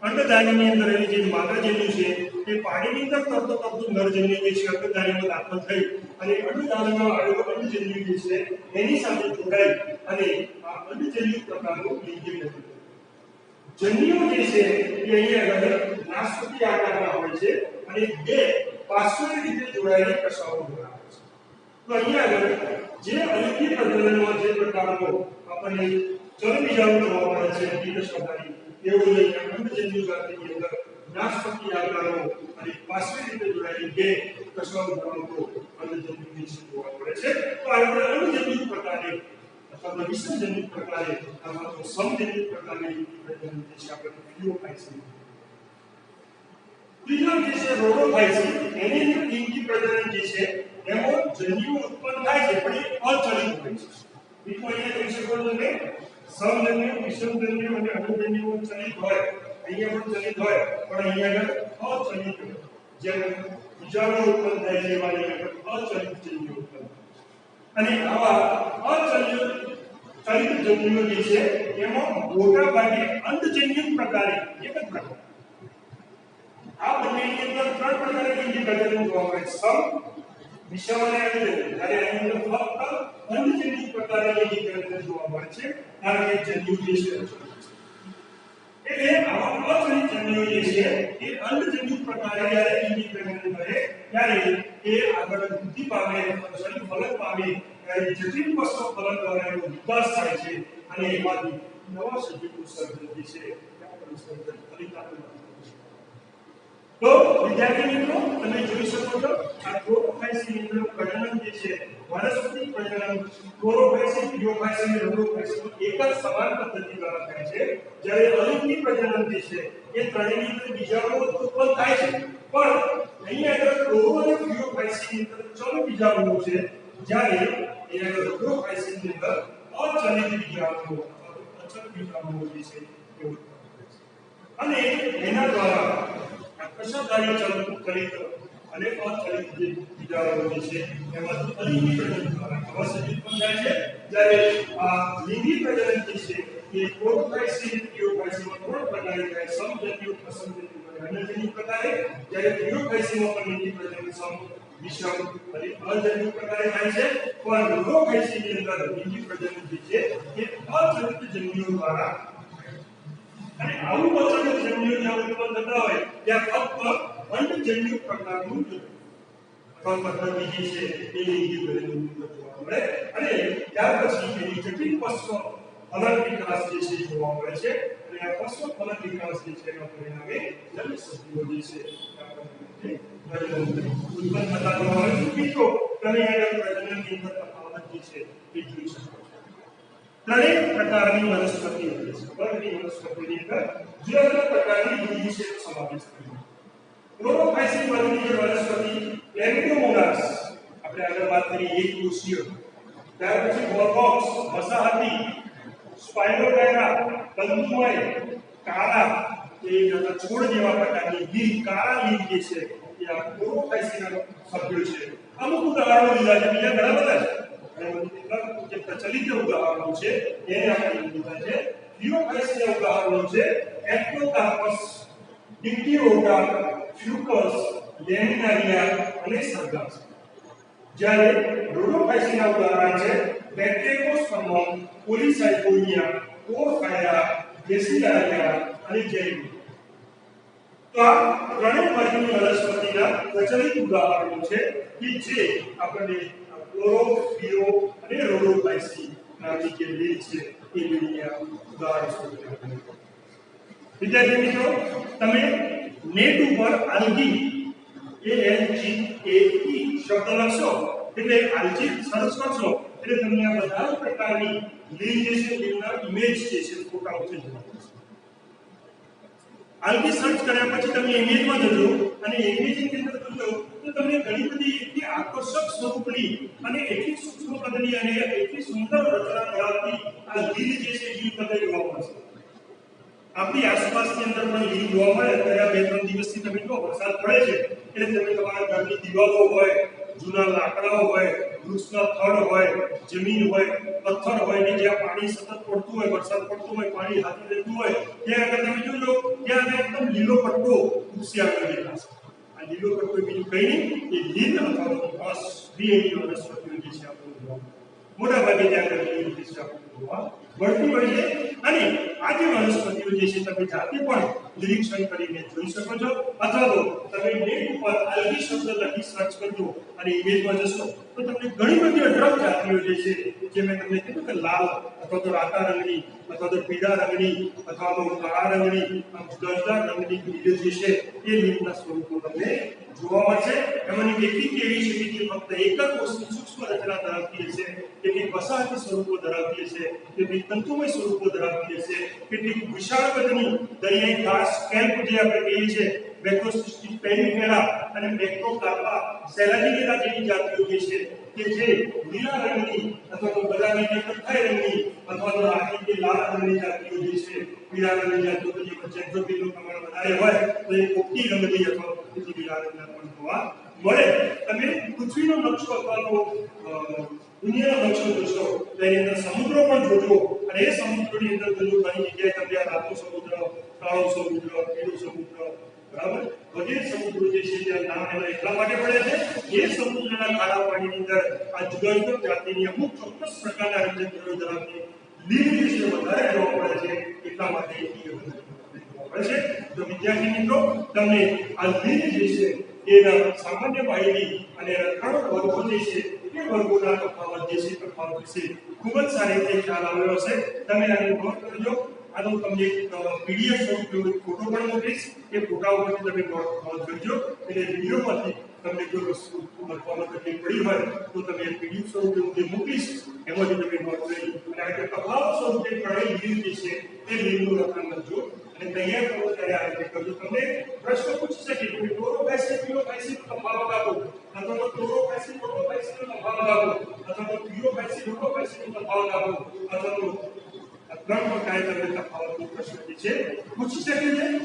અંડધાનીની અંદર એની જે માદા જન્યુ છે એ પાણીની અંદર તરતો નર જન્યુ જે છે અંડધાનીમાં દાખલ થઈ અને અંડધાનીમાં આવેલો અંડજન્યુ જે છે એની સાથે જોડાય અને આ અંડજન્યુ પ્રકારનું લિંગી બને. જન્યુઓ જે છે એ અહીંયા આગળ નાસપતિ આકારના હોય છે અને બે પાર્શ્વિક રીતે જોડાયેલી કશાઓ ધરાવે છે. તો અહીંયા આગળ જે અલિંગી પ્રજનનમાં જે પ્રકારનો આપણને ચરબીજાણુ જોવા મળે છે દીર્ઘસ્વભાવી એવું નહીં અંડજન્યુ જાતિની અંદર નાસપતિ આકારનો અને પાર્શ્વિક રીતે જોડાયેલી બે કશાઓ ધરાવતો અંડજન્યુ જે જોવા મળે છે. તો આ રીતે અંડજન્યુ પ્રકારે અથવા વિષમજન્યુ પ્રકારે અથવા તો સમજન્યુ પ્રકારની પ્રજનન જે છે આપણે ફિયોફાઇસી. ત્રીજો જે છે રોડોફાઇસી, એની અંદર લિંગી પ્રજનન જે છે એમાં જન્યુઓ ઉત્પન્ન થાય છે પણ એ અચલિત હોય છે. મિત્રો અહીંયા જોઈ શકો છો કે સમજન્યુ, વિષમજન્યુ અને અંડજન્યુ ચલિત હોય, અહીંયા પણ ચલિત હોય પણ અહીંયા આગળ અચલિત જેમ બીજાણુ ઉત્પન્ન થાય છે એમાં અહીંયા અચલિત જન્યુ ઉત્પન્ન. અને આવા અચલિત જન્યુઓ જે છે એમાં મોટા ભાગે અંડજન્યુ પ્રકારે એક જ પ્રકાર. આ બંનેની અંદર ત્રણ પ્રકારની લિંગી પ્રજનન જોવા મળે છે: સમ, વિષમ અને અંડજન્યુ. જ્યારે એની અંદર ફક્ત અંડજન્યુ પ્રકારની લિંગી પ્રજનન જોવા મળે છે કારણ કે જન્યુ જે છે એટલે આવા અચલિત જન્યુઓ જે છે એ અંડજન્યુ પ્રકારે જ્યારે લિંગી પ્રજનન કરે ત્યારે એ આગળ વૃદ્ધિ પામે, શરીર ફલન પામે, ત્યારે જટિલ કોષો ફલન દ્વારા એનો વિકાસ થાય છે અને એમાંથી નવા સજીવનું સર્જન જે છે તો વિદ્યાર્થી મિત્રો તમે જોઈ શકો છો આ પ્રોફાઇસની અંદર પ્રજનન જે છે વનસ્પતિ પ્રજનન પ્રોફાઇસી, ફિયોફાઇસી અને રોડોફાઇસી એક જ સમાન પદ્ધતિ દ્વારા થાય છે. જ્યારે અલિંગી પ્રજનન જે છે એ ત્રણેયની અંદર બીજાણુઓ ઉત્પન્ન થાય છે પણ અહીંયા આગળ પ્રો અને ફિયોફાઇસી ની અંદર ચલ બીજાણુઓ છે જ્યારે અહીંયા આગળ રોડોફાઇસી ની અંદર અચલિત બીજાણુઓ અચલ બીજાણુઓ જે છે એ ઉત્પન્ન થાય છે અને એના દ્વારા કશાધારી ચલિત અને અચલિત જે બીજાણુઓ જે છે એમાં અલિંગી પ્રજનન દ્વારા નવા સજીવ ઉત્પન્ન થાય છે. જ્યારે આ લિંગી પ્રજનન જે છે એ પ્રોફાઇસી, ફિયોફાઇસીમાં ત્રણ પ્રકારે થાય: સમજન્યુ, અસમજન્યુ અને અંડજન્યુ પ્રકારે. જ્યારે ફિયોફાઇસીમાં પણ લિંગી પ્રજનન સમ, વિષમ અને અજન્યુ પ્રકારે થાય છે પણ રોડોફાઇસીની અંદર લિંગી પ્રજનન જે છે એ અચલિત જન્યુઓ દ્વારા. અને આવું અચલિત જન્યુઓ જ્યાં ઉત્પન્ન થતા હોય ત્યાં ફક્ત અંડજન્યુ પ્રકારનું પદ્ધતિ જે છે એ લિંગી પ્રજનન જોવા મળે અને ત્યાર પછી એની જટિલ પશ્વ ફલન વિકાસ જે છે જોવા મળે છે અને આ પશ્વ ફલન વિકાસ જે છે એના પરિણામે નવી સજીવો જે છે ઉત્પન્ન થતા જોવા મળે છે. મિત્રો તમે આગળ પ્રજનનની અંદર તફાવત જે છે એ જોઈ શકો છો. ત્રણેય પ્રકારની વનસ્પતિ હોય છે. બધી વનસ્પતિની અંદર જુદા જુદા પ્રકારની લિંગી છે સમાવેશ થાય છે. પ્રોફાઇસી વર્ગની જે વનસ્પતિ એન્ડોમોનાસ આપણે આગળ વાત કરી એક કોષીય, ત્યાર પછી બોરબોક્સ, વસાહતી, સ્પાઇરોગાયરા, તંતુમય, કાળા એ છોડ જેવા પ્રકારની લીલ, કાળા લીલ જે છે એ આ પ્રોફાઇસીના સભ્યો છે. અમુક ઉદાહરણો લીધા છે, બીજા ઘણા બધા છે અને જે પ્રચલિત ઉદાહરણો છે એને આપણે લીધા છે. ફિયોફાઇસીના ઉદાહરણો છે એક્ટોકાર્પસ, ડિક્ટિયોગા, ફ્યુકસ, લેમિનારિયા અને સરગાસ. જ્યારે રોડોફાઇસીના ઉદાહરણ છે બેક્ટેરિયોસ્પર્મમ, પોલિસાયકોનિયા, પોરફાયરા, બેસિલારિયા અને જેરિકો. તો આ ત્રણેય વર્ગની વનસ્પતિના પ્રચલિત ઉદાહરણો છે કે જે આપણને ક્લોરો, ફિયો અને રોડોફાઇસી નામની જે લીલ છે એ લીલની ઉદાહરણ છે. વિદ્યાર્થી મિત્રો તમે નેટ ઉપર આલ્ગી ALGAE શબ્દ લખશો એટલે આલ્ગી સર્ચ કરશો એટલે તમને આ બધા પ્રકારની લીલ જે છે લીલના ઇમેજ જે છે ફોટા ઉતરી જશે. આલ્ગી સર્ચ કર્યા પછી તમે ઇમેજમાં જજો અને ઇમેજની અંદર જોજો તો તમને ઘણી બધી એટલી આકર્ષક સ્વરૂપની અને એટલી સૂક્ષ્મ કદની અને એટલી સુંદર રચના ધરાવતી આ લીલ જે છે એ તમને જોવા મળશે. આપણી આસપાસની અંદર પણ લીલ જોવા મળે. અત્યારે 2-3 દિવસથી તમે જો વરસાદ પડે છે એટલે તમે તમારા ઘરની દિવાલો હોય, જૂના લાકડાઓ હોય, વૃક્ષના થડ હોય, જમીન હોય, પથ્થર હોય ને જ્યાં પાણી સતત પડતું હોય, વરસાદ પડતો હોય, પાણી હાથી રહેતું હોય ત્યાં આગળ તમે જોજો ત્યાં એકદમ લીલો પટ્ટો ઉગસી આગળ દેખાશે. આ લીલો પટ્ટો બીજું કઈ નહીં એ લીલ અથવા તો ઘાસ એવી વનસ્પતિઓ જે છે આપણે જોવા મોટા ભાગે ત્યાં આગળ લીલ જે છે આપણે જોવા મળતી હોય છે. અને આ જે વનસ્પતિઓ જે છે તમે જાતે પણ નિરીક્ષણ કરીને જોઈ શકો છો અથવા તો તમે નેટ ઉપર આલ્ગી શબ્દ લખી સર્ચ કરજો અને ઇમેજમાં જશો તો તમને ઘણી બધી અઢળક જાતિઓ જે છે જે મેં તમને કીધું કે લાલ અથવા તો રાતા રંગની અથવા તો પીળા રંગની અથવા તો કાળા રંગની જુદા જુદા રંગની લીલ જે છે એ લીલના સ્વરૂપો તમને જોવા મળશે. એમાંની કેટલીક એવી છે કે જે ફક્ત એક જ કોષની સૂક્ષ્મ રચના ધરાવતી હશે, કેટલીક વસાહતી સ્વરૂપો ધરાવતી હશે, કેટલીક તંતુમય સ્વરૂપો ધરાવતી હશે, કેટલીક વિશાળ કદની દરિયાઈ ઘાસ કેલ્પ જે આપણે કહીએ છીએ મેક્રોસિસ્ટિક પેરીફેરા અને મેક્રોકાર્પા સેલાનિના જેવી જાતિઓ જે છે કે જે લીલા રંગની અથવા તો બદામી કે કથ્થાઈ રંગની અથવા તો આખી કે લાલ રંગની જાતિઓ જે છે પીળા રંગની જાતિઓ જે જેક્ઝોફિલનું પ્રમાણ વધારે હોય તો એ પોપટી રંગની અથવા પોપટી લીલા રંગના પણ જોવા મળે. તમે પૃથ્વીનો નકશો અથવા તો દુનિયાનો નકશો જોશો તો એની અંદર સમુદ્રો પણ જોજો અને એ સમુદ્રની અંદર જોજો ઘણી જગ્યાએ તમને આ રાતો સમુદ્ર, કાળો સમુદ્ર, પીળો સમુદ્ર બરાબર વગેરે સમુદ્રો જે છે ત્યાં નામ એના એટલા માટે પડે છે એ સમુદ્રના ખારા પાણીની અંદર આ જુદા જુદા જાતિની અમુક ચોક્કસ પ્રકારના રંગદ્રવ્યો ધરાવતી લીલ જે છે વધારે જોવા મળે છે એટલા માટે એ જોવા મળે છે. તો વિદ્યાર્થી મિત્રો તમને આ લીલ જે છે એના સામાન્ય માહિતી અને ત્રણ વર્ગો જે છે એ વર્ગોના તફાવત જે છે તફાવત વિશે ખૂબ જ સારી રીતે ખ્યાલ આવ્યો હશે. તમે આને નોટ કરજો. આનો તમને પીડીએફ સ્વરૂપે ફોટો પણ મોકલીશ. એ ફોટા ઉપરથી તમે નોટ કરજો એટલે વિડીયોમાંથી તમને કોઈ વસ્તુ લખવામાં તકલીફ પડી હોય તો તમે પીડીએફ સ્વરૂપે હું મોકલીશ એમાંથી તમે નોટ કરી અને આ તફાવત સ્વરૂપે કરેલ લીલ જે છે એ લીલનું લખાણ લખજો અને તૈયાર કરો ત્યારે આ રીતે કરજો. તમને પ્રશ્ન પૂછી શકે કે ક્લોરોફાઇસિન ક્લોરોફાઇસિન તફાવત આપો અથવા તો ક્લોરોફાઇસિન ક્લોરોફાઇસિન તફાવત આપો અથવા તો ક્લોરોફાઇસિન ક્લોરોફાઇસિન તફાવત આપો અથવા તો ત્રણ પ્રકારે તમને તફાવતનો પ્રશ્ન જે છે પૂછી શકે છે અને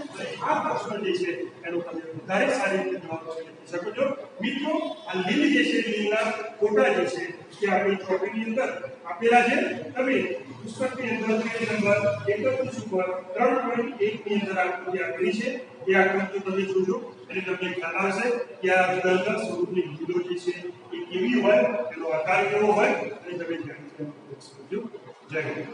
આ પ્રશ્ન જે છે એનો તમે વધારે સારી રીતે જવાબ લખી શકો છો. મિત્રો આ લીલ જે છે લીલના ફોટા જે છે કે આપણી ચોપડીની અંદર આપેલા છે. તમે પુસ્તકની અંદર પેજ નંબર 31 ઉપર 3.1 ની અંદર આકૃતિ આપેલી છે. એ આકૃતિ તમે જોજો અને તમને ખ્યાલ આવશે કે આ જુદા જુદા સ્વરૂપની લીલો જે છે એ કેવી હોય, એનો આકાર કેવો હોય અને તમે ધ્યાનથી સમજો. જય હિન્દ.